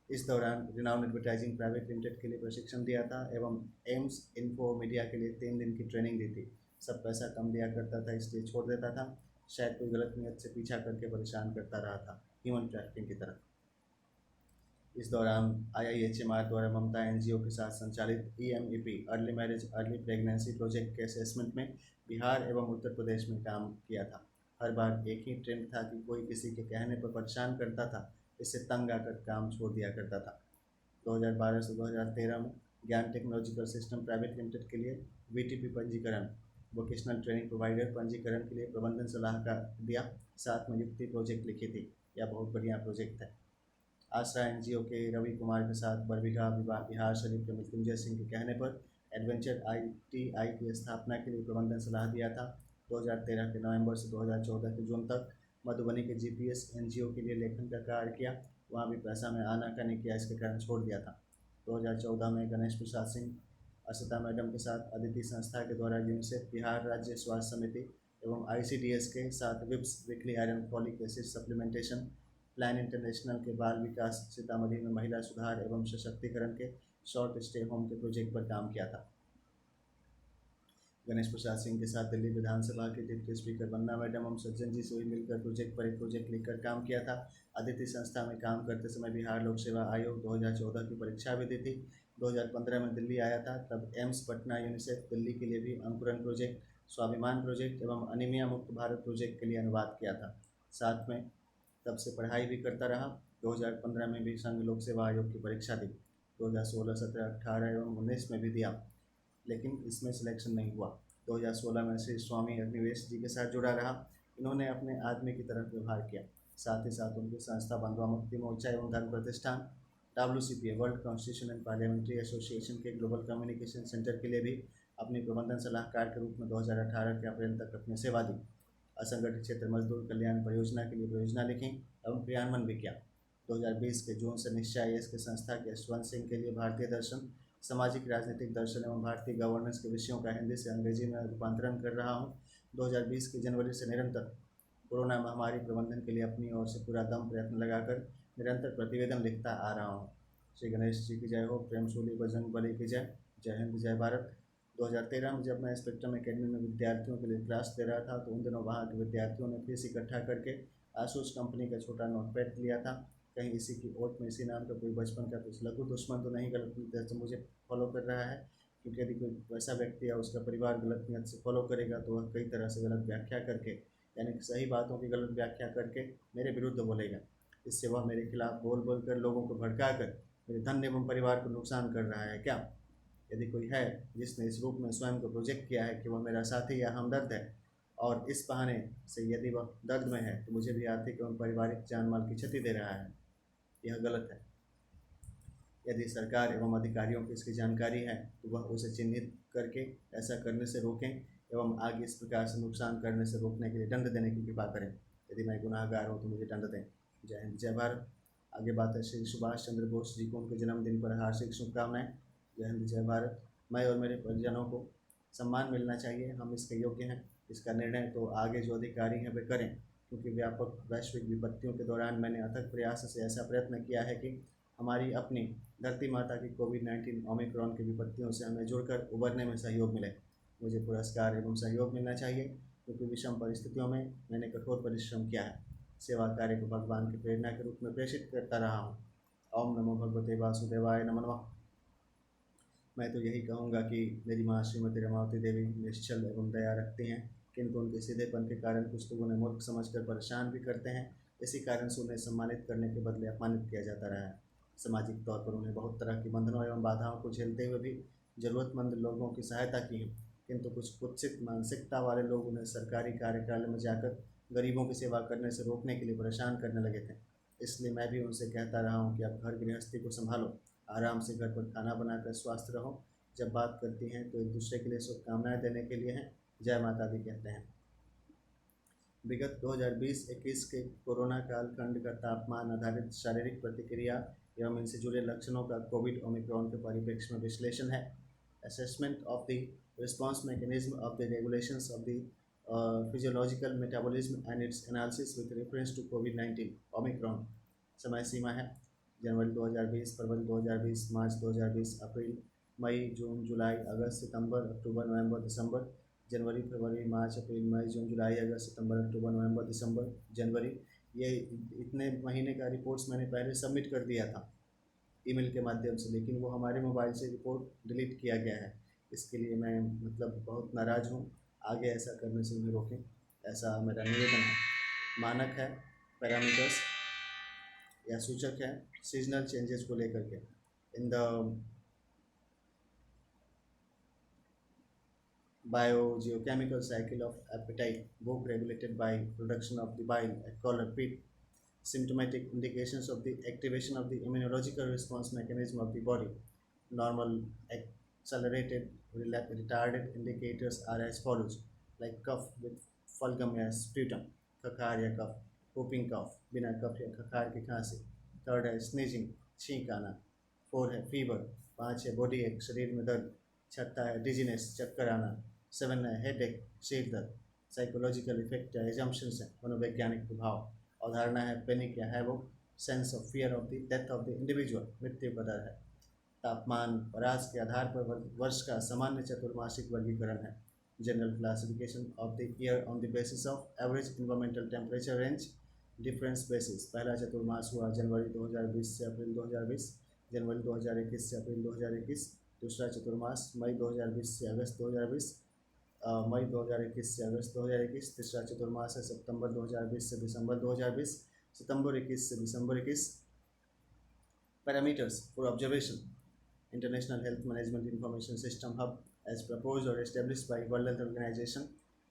इस दौरान रिनाउंड एडवर्टाइजिंग प्राइवेट लिमिटेड के लिए प्रशिक्षण दिया था एवं एम्स इन्फो मीडिया के लिए 3 दिन की ट्रेनिंग दी थी। सब पैसा कम दिया करता था, इसलिए छोड़ देता था। शायद कोई गलत नियत से पीछा करके परेशान करता रहा था, ह्यूमन ट्रैफिकिंग की तरह। इस दौरान आईआईएचएमआर द्वारा ममता एनजीओ के साथ संचालित EMEP early marriage early pregnancy project के असेसमेंट में बिहार एवं उत्तर प्रदेश में काम किया था। हर बार एक ही ट्रेंड था कि कोई किसी के कहने पर परेशान करता था, इससे तंग आकर काम छोड़ दिया करता था। 2012 से 2013 में ज्ञान टेक्नोलॉजिकल सिस्टम प्राइवेट लिमिटेड के लिए वीटीपी पंजीकरण, वोकेशनल ट्रेनिंग प्रोवाइडर पंजीकरण के लिए प्रबंधन सलाहकार दिया। साथ में युक्ति प्रोजेक्ट लिखी थी। यह बहुत बढ़िया प्रोजेक्ट है। आश्रा एनजीओ के रवि कुमार के साथ बरबीघा बिहार शरीफ के मृत्युंजय सिंह के कहने पर एडवेंचर आईटीआई की स्थापना के लिए प्रबंधन सलाह दिया था। 2013 के नवंबर से 2014 के जून तक मधुबनी के जीपीएस एनजीओ के लिए लेखन का कार्य किया। वहाँ भी पैसा में आनाकानी किया, इसके कारण छोड़ दिया था। 2014 में गणेश प्रसाद सिंह, असिता मैडम के साथ अदिति संस्था के द्वारा यूनिसेफ, बिहार राज्य स्वास्थ्य समिति एवं आईसीडीएस के साथ विप्स weekly iron folic acid supplementation plan international के बाल विकास, सीतामढ़ी में महिला सुधार एवं सशक्तिकरण के शॉर्ट स्टे होम के प्रोजेक्ट पर काम किया था। गणेश प्रसाद सिंह के साथ दिल्ली विधानसभा के डिप्टी स्पीकर बन्ना मैडम एवं सज्जन जी से भी मिलकर प्रोजेक्ट पर एक प्रोजेक्ट लिखकर काम किया था। अदिति संस्था में काम करते समय बिहार लोक सेवा आयोग 2014 की परीक्षा भी दी थी। 2015 में दिल्ली आया था, तब एम्स पटना, यूनिसेफ दिल्ली के लिए भी अंकुरन प्रोजेक्ट, स्वाभिमान प्रोजेक्ट एवं अनीमिया मुक्त भारत प्रोजेक्ट के लिए अनुवाद किया था। साथ में तब से पढ़ाई भी करता रहा। 2015 में भी संघ लोक सेवा आयोग की परीक्षा दी। 2016, 17, 18 एवं 19 में भी दिया, लेकिन इसमें सिलेक्शन नहीं हुआ। 2016 में श्री स्वामी अग्निवेश जी के साथ जुड़ा रहा। इन्होंने अपने आदमी की तरह व्यवहार किया। साथ ही साथ उनकी संस्था बंधुआ मुक्ति मोर्चा एवं धर्म प्रतिष्ठान WCPA world constitution and parliamentary association के ग्लोबल कम्युनिकेशन सेंटर के लिए भी अपनी प्रबंधन सलाहकार के रूप में 2018 के अप्रैल तक अपनी सेवा दी। असंगठित क्षेत्र मजदूर कल्याण परियोजना के लिए परियोजना लिखी एवं क्रियान्वयन भी किया। 2020 के जून से निश्चय IAS के संस्था के यशवंत सिंह के लिए भारतीय दर्शन, सामाजिक राजनीतिक दर्शन एवं भारतीय गवर्नेंस के विषयों का हिंदी से अंग्रेजी में रूपांतरण कर रहा हूँ। 2020 के जनवरी से निरंतर कोरोना महामारी प्रबंधन के लिए अपनी ओर से पूरा दम प्रयत्न लगाकर निरंतर प्रतिवेदन लिखता आ रहा हूँ। श्री गणेश जी की जय हो, प्रेम सूली बजरंग बली की जय। जय हिंद, जय भारत। 2013 में जब मैं स्पेक्ट्रम एकेडमी में विद्यार्थियों के लिए क्लास दे रहा था तो उन दिनों वहाँ के विद्यार्थियों ने फीस इकट्ठा करके आसूस कंपनी का छोटा नोटपैड लिया था। कहीं इसी की ओट में इसी नाम का कोई बचपन का कुछ लघु दुश्मन तो नहीं गलत नीयत से मुझे फॉलो कर रहा है, क्योंकि यदि कोई वैसा व्यक्ति या उसका परिवार गलत नीयत से फॉलो करेगा तो वह कई तरह से गलत व्याख्या करके, यानी कि सही बातों की गलत व्याख्या करके मेरे विरुद्ध बोलेगा। इससे वह मेरे खिलाफ बोल बोल कर लोगों को भड़का कर मेरे धन एवं परिवार को नुकसान कर रहा है क्या? यदि कोई है जिसने इस रूप में स्वयं को प्रोजेक्ट किया है कि वह मेरा साथी या हमदर्द है और इस बहाने से यदि वह दर्द में है तो मुझे भी आर्थिक एवं पारिवारिक जान माल की क्षति दे रहा है, यह गलत है। यदि सरकार एवं अधिकारियों को इसकी जानकारी है तो वह उसे चिन्हित करके ऐसा करने से रोकें एवं आगे इस प्रकार से नुकसान करने से रोकने के लिए दंड देने की कृपा करें। यदि मैं गुनाहगार हूँ तो मुझे दंड दें। जय हिंद, जय भारत। आगे बात है श्री सुभाष चंद्र बोस जी को उनके जन्मदिन पर हार्दिक शुभकामनाएं। जय हिंद, जय भारत। मैं और मेरे परिजनों को सम्मान मिलना चाहिए, हम इसके योग्य हैं। इसका निर्णय तो आगे जो अधिकारी हैं वे करें, क्योंकि व्यापक वैश्विक विपत्तियों के दौरान मैंने अथक प्रयास से ऐसा प्रयत्न किया है कि हमारी अपनी धरती माता की कोविड-19 ओमिक्रॉन की विपत्तियों से हमें जुड़कर उबरने में सहयोग मिले। मुझे पुरस्कार एवं सहयोग मिलना चाहिए, क्योंकि विषम परिस्थितियों में मैंने कठोर परिश्रम किया है। सेवा कार्य को भगवान की प्रेरणा के रूप में प्रेषित करता रहा हूँ। ओम नमो भगवते वासुदेवाय नमो नमः। मैं तो यही कहूँगा कि मेरी माँ श्रीमती रमावती देवी निश्चल एवं दया रखती हैं, किंतु उनके सीधेपन के कारण कुछ लोग उन्हें मूर्ख समझकर परेशान भी करते हैं। इसी कारण से उन्हें सम्मानित करने के बदले अपमानित किया जाता रहा है। सामाजिक तौर पर उन्हें बहुत तरह की बंधनों एवं बाधाओं को झेलते हुए भी ज़रूरतमंद लोगों की सहायता की है, किंतु कुछ कुत्सित मानसिकता वाले लोग उन्हें सरकारी कार्यकाल में जाकर गरीबों की सेवा करने से रोकने के लिए परेशान करने लगे थे। इसलिए मैं भी उनसे कहता रहा हूँ कि आप घर गृहस्थी को संभालो, आराम से घर पर खाना बनाकर स्वस्थ रहो। जब बात करती हैं तो एक दूसरे के लिए शुभकामनाएं देने के लिए हैं। जय माता दी कहते हैं। विगत 2020-21 के कोरोना कालखंड का तापमान आधारित शारीरिक प्रतिक्रिया एवं इनसे जुड़े लक्षणों का कोविड ओमिक्रॉन के परिप्रेक्ष्य में विश्लेषण है। Assessment of the response mechanism of the regulations of the physiological metabolism and its analysis with reference to कोविड-19 ओमिक्रॉन। समय सीमा है जनवरी 2020, फरवरी 2020, मार्च 2020, अप्रैल, मई, जून, जुलाई, अगस्त, सितंबर, अक्टूबर, नवंबर, दिसंबर, जनवरी, फरवरी, मार्च, अप्रैल, मई, जून, जुलाई, अगस्त, सितंबर, अक्टूबर, नवंबर, दिसंबर, जनवरी। ये इतने महीने का रिपोर्ट्स मैंने पहले सबमिट कर दिया था ईमेल के माध्यम से, लेकिन वो हमारे मोबाइल से रिपोर्ट डिलीट किया गया है। इसके लिए मैं बहुत नाराज़ हूँ। आगे ऐसा करने से उन्हें रोकें, ऐसा मेरा निवेदन है। मानक है, पैरामीटर्स या सूचक है सीजनल चेंजेस को लेकर के। In the biogeochemical cycle of appetite, both regulated by production of the bile at color pit, symptomatic indications of the activation of the immunological response mechanism of the body. Normal, accelerated, retarded indicators are as follows, like cough with fulgum या sputum, खखार या कफ, whooping cough, बिना कफ या खखार की खांसी। Third है sneezing, छींक आना। Four है फीवर, पाँच है बॉडी एक, शरीर में दर्द। छठा है डिजीनेस, चक्कर आना। सेवन है हेड एक, सिर दर्द। साइकोलॉजिकल इफेक्ट या एजम्पशंस है मनोवैज्ञानिक प्रभाव। अवधारणा है पैनिक या havoc, sense of fear of the death of the individual, मृत्यु का डर है। तापमान परास के आधार पर वर्ष का सामान्य चतुर्मासिक वर्गीकरण है। General classification of the year on the basis of average environmental temperature range difference basis. पहला चतुर्मास हुआ जनवरी 2020 से अप्रैल 2020, जनवरी 2021 से अप्रैल 2021। दूसरा चतुर्मास मई 2020 से अगस्त 2020, मई 2021 से अगस्त 2021। तीसरा चतुर्मास है सितंबर 2020 से दिसंबर 2020, सितंबर 21 से दिसंबर 21। Parameters for observation, international health management information system hub as proposed or established by World Health Organization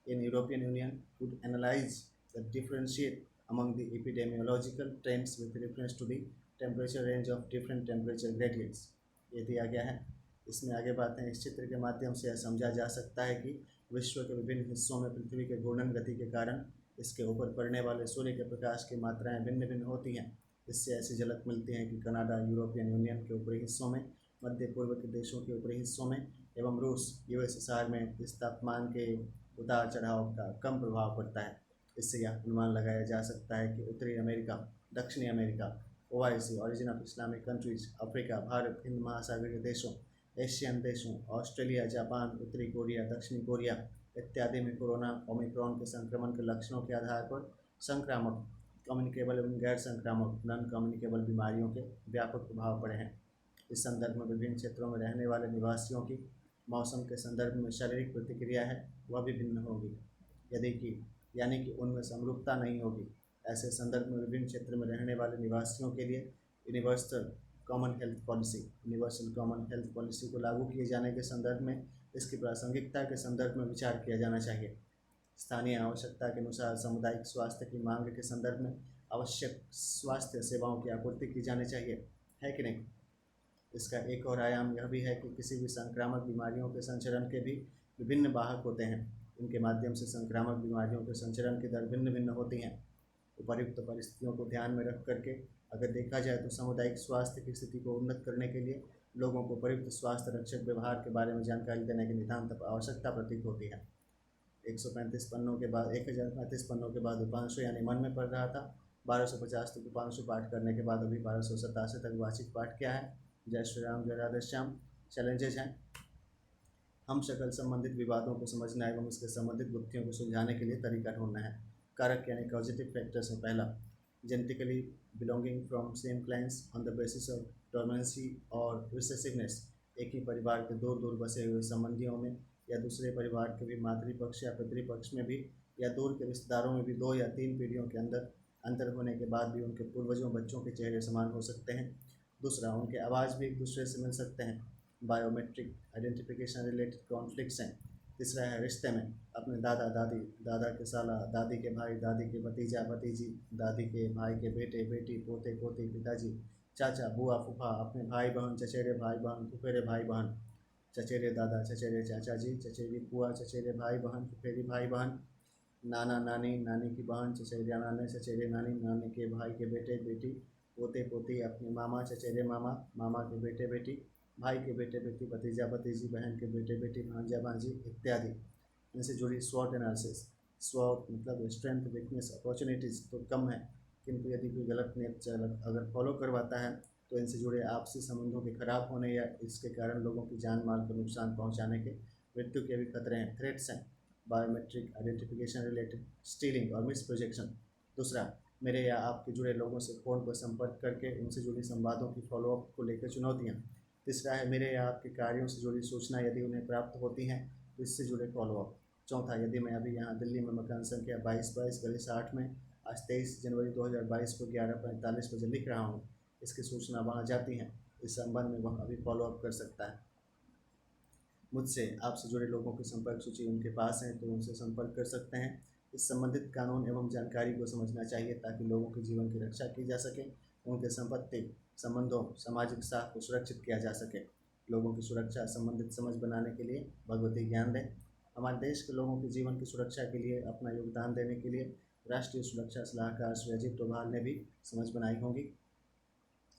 in European Union would analyze the differentiate among the epidemiological trends with reference to the temperature range of different temperature gradients, ये दिया गया है। इसमें आगे बात है, इस चित्र के माध्यम से यह समझा जा सकता है कि विश्व के विभिन्न हिस्सों में पृथ्वी के घूर्णन गति के कारण इसके ऊपर पड़ने वाले सूर्य के प्रकाश की मात्राएं भिन्न भिन्न होती हैं। इससे ऐसी झलक मिलती है कि कनाडा, यूरोपियन यूनियन के ऊपरी हिस्सों में, मध्य पूर्व के देशों के ऊपरी हिस्सों में एवं रूस यूएसएसआर में इस तापमान के उतार चढ़ाव का कम प्रभाव पड़ता है। इससे यह अनुमान लगाया जा सकता है कि उत्तरी अमेरिका, दक्षिणी America, OIC origin of Islamic countries, Africa, Bharat, Hind महासागरीय देशों, एशियन देशों, ऑस्ट्रेलिया, जापान, उत्तरी कोरिया, दक्षिणी कोरिया इत्यादि में कोरोना ओमिक्रॉन के संक्रमण के लक्षणों के आधार पर संक्रामक, कम्युनिकेबल एवं गैर संक्रामक नॉन कम्युनिकेबल बीमारियों के व्यापक प्रभाव पड़े हैं। इस संदर्भ में विभिन्न क्षेत्रों में रहने वाले निवासियों की मौसम के संदर्भ में शारीरिक प्रतिक्रिया है वह भी भिन्न होगी, यदि कि यानी कि उनमें समरूपता नहीं होगी। ऐसे संदर्भ में विभिन्न क्षेत्र में रहने वाले निवासियों के लिए यूनिवर्सल कॉमन हेल्थ पॉलिसी को लागू किए जाने के संदर्भ में इसकी प्रासंगिकता के संदर्भ में विचार किया जाना चाहिए। स्थानीय आवश्यकता के अनुसार सामुदायिक स्वास्थ्य की मांग के संदर्भ में आवश्यक स्वास्थ्य सेवाओं की आपूर्ति की जानी चाहिए, है कि नहीं। इसका एक और आयाम यह भी है कि किसी भी संक्रामक बीमारियों के संचरण के भी विभिन्न वाहक होते हैं। इनके माध्यम से संक्रामक बीमारियों के संचरण की दर भिन्न भिन्न होती हैं। उपर्युक्त परिस्थितियों को ध्यान में रख करके अगर देखा जाए तो सामुदायिक स्वास्थ्य की स्थिति को उन्नत करने के लिए लोगों को उपयुक्त स्वास्थ्य रक्षक व्यवहार के बारे में जानकारी देने की नितांत आवश्यकता प्रतीत होती है। 1035 पन्नों के बाद उपांशु यानी मन में पढ़ रहा था। 1250 तक उपांशु पाठ करने के बाद अभी 1287 तक वाचिक पाठ किया है। जय श्री राम, जय राधे श्याम। चैलेंजेज हैं, हम शकल संबंधित विवादों को समझना एवं इसके संबंधित गुत्थियों को सुलझाने के लिए तरीका ढूंढना है। कारक यानी पॉजिटिव फैक्टर्स में पहला, genetically belonging from same clans on the basis of dormancy और रिसेसिवनेस। एक ही परिवार के दूर दूर बसे हुए संबंधियों में या दूसरे परिवार के भी मातृपक्ष या पितृपक्ष में भी या दूर के रिश्तेदारों में भी 2 या 3 पीढ़ियों के अंदर अंतर होने के बाद भी उनके पूर्वजों बच्चों के चेहरे समान हो सकते हैं। दूसरा, उनके आवाज़ भी एक दूसरे से मिल सकते हैं। बायोमेट्रिक आइडेंटिफिकेशन रिलेटेड कॉन्फ्लिक्ट्स हैं। तीसरा है रिश्ते में अपने दादा दादी, दादा के साला, दादी के भाई, दादी के भतीजा भतीजी, दादी के भाई के बेटे बेटी, पोते पोती, पिताजी, चाचा, बुआ, फूफा, अपने भाई बहन, चचेरे भाई बहन, फुफेरे भाई बहन, चचेरे दादा, चचेरे चाचा जी, चचेरी बुआ, चचेरे भाई बहन, फुफेरी भाई बहन, नाना नानी, नानी की बहन, चचेरे नाने, चचेरे नानी, नानी के भाई के बेटे बेटी, पोते पोती, अपने मामा, चचेरे मामा, मामा के बेटे बेटी, भाई के बेटे बेटी, भतीजा भतीजी, बहन के बेटे बेटी, भांजा भांजी इत्यादि। इनसे जुड़ी स्वॉट एनालिसिस। स्वॉट मतलब स्ट्रेंथ, वीकनेस, अपॉर्चुनिटीज़ तो कम है, किंतु यदि कोई गलत नेचर अगर फॉलो करवाता है तो इनसे जुड़े आपसी संबंधों के खराब होने या इसके कारण लोगों की जान माल को नुकसान पहुंचाने के, मृत्यु के भी खतरे हैं, थ्रेट्स हैं। बायोमेट्रिक आइडेंटिफिकेशन रिलेटेड स्टीलिंग और मिस प्रोजेक्शन। दूसरा, मेरे या आपके जुड़े लोगों से फ़ोन पर संपर्क करके उनसे जुड़ी संवादों की फॉलोअप को लेकर चुनौतियाँ। तीसरा है मेरे या आपके कार्यों से जुड़ी सूचना यदि उन्हें प्राप्त होती हैं तो इससे जुड़े फॉलोअप। चौथा, यदि मैं अभी यहाँ दिल्ली में मकान संख्या 2222 गली 60 में आज 23 जनवरी 2022 को 11:45 बजे लिख रहा हूँ, इसकी सूचना वहाँ जाती हैं, इस संबंध में वह अभी फॉलोअप कर सकता है। मुझसे आपसे जुड़े लोगों की संपर्क सूची उनके पास है तो उनसे संपर्क कर सकते हैं। इस संबंधित कानून एवं जानकारी को समझना चाहिए ताकि लोगों के जीवन की रक्षा की जा सके, उनके संपत्ति, संबंधों, सामाजिक साख को सुरक्षित किया जा सके। लोगों की सुरक्षा संबंधित समझ बनाने के लिए भगवती ज्ञान दें। हमारे देश के लोगों के जीवन की सुरक्षा के लिए अपना योगदान देने के लिए राष्ट्रीय सुरक्षा सलाहकार श्री अजीत डोभाल ने भी समझ बनाई होगी।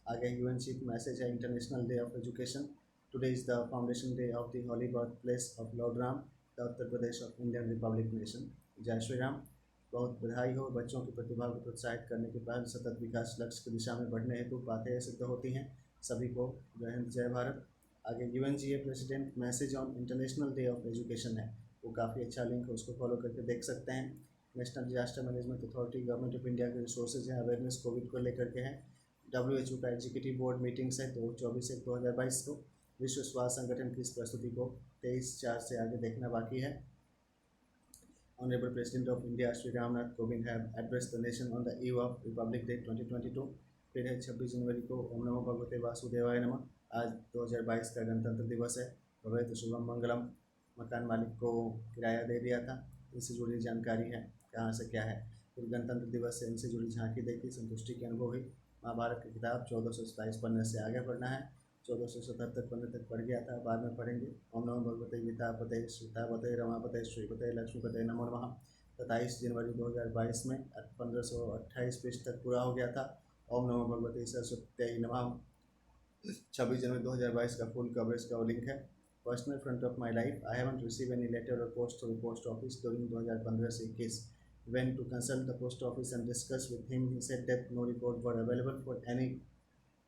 आगे यूएन चीफ मैसेज है, international day of education. Today is the foundation day of the holy birthplace of Lord Ram, the Uttar Pradesh of Indian Republic nation. जय श्री राम। बहुत बधाई हो, बच्चों की प्रतिभा को प्रोत्साहित करने के पहल सतत विकास लक्ष्य की दिशा में बढ़ने हेतु बातें सिद्ध होती हैं। सभी को जय हिंद, जय भारत। आगे UNGA president message on international day of education है, वो काफ़ी अच्छा लिंक है, उसको फॉलो करके देख सकते हैं। National disaster management authority, government of India के रिसोर्सेज हैं, अवेयरनेस कोविड को लेकर के हैं। WHO का एग्जीक्यूटिव बोर्ड मीटिंग्स है तो 24/1/2022 को। विश्व स्वास्थ्य संगठन की इस प्रस्तुति को 23/4 से आगे देखना बाकी है। Honourable president of India Shri Ramnath Kovind have address the nation on the eve of Republic day 2022। फिर है 26 जनवरी को ओम नमो भगवते वासुदेवाय नमः। आज 2022 का गणतंत्र दिवस है। भवेत शुभम मंगलम। मकान मालिक को किराया दे दिया था, इससे जुड़ी जानकारी है, कहाँ से क्या है। फिर गणतंत्र दिवस से इनसे जुड़ी झांकी देखी, संतुष्टि की अनुभव हुई। महाभारत की किताब 1427 पन्ने से आगे पढ़ना है। 1477 पन्ने तक पढ़ गया था, बाद में पढ़ेंगे। ओम नमो भगवते गीतापते सीतापते रमापते श्रीपते लक्ष्मीपते नमो नमः। 27 जनवरी 2022 में 1528 पृष्ठ तक पूरा हो गया था। ओम नमो भगवते सरस्वत्यै नमः। 26 जनवरी 2022 का फुल कवरेज का लिंक है। Personal front of my life, I haven't receive any letter और post through post office during 2015 से 21। Went to consult the post office and discuss with him. He said that no report were available for any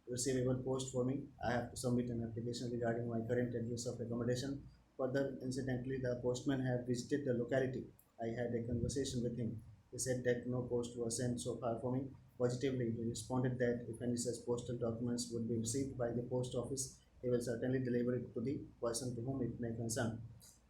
receivable post for me. I have to submit an application regarding my current address of accommodation. Further, incidentally, the postman had visited the locality. I had a conversation with him. He said that no post was sent so far for me. Positively, he responded that if any such postal documents would be received by the post office, he will certainly deliver it to the person to whom it may concern.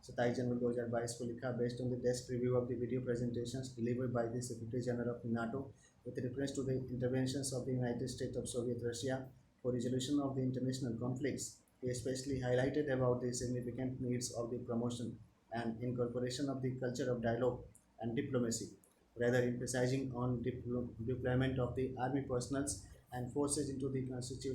27 जनवरी 2022 को लिखा, based on the desk review of the video presentations delivered by the secretary general of NATO with reference to the interventions of the United States of Soviet Russia for resolution of the international conflicts. He especially highlighted about the significant needs of the promotion and incorporation of the culture of dialogue and diplomacy, rather emphasizing on deployment of the army personnel and forces into the constitution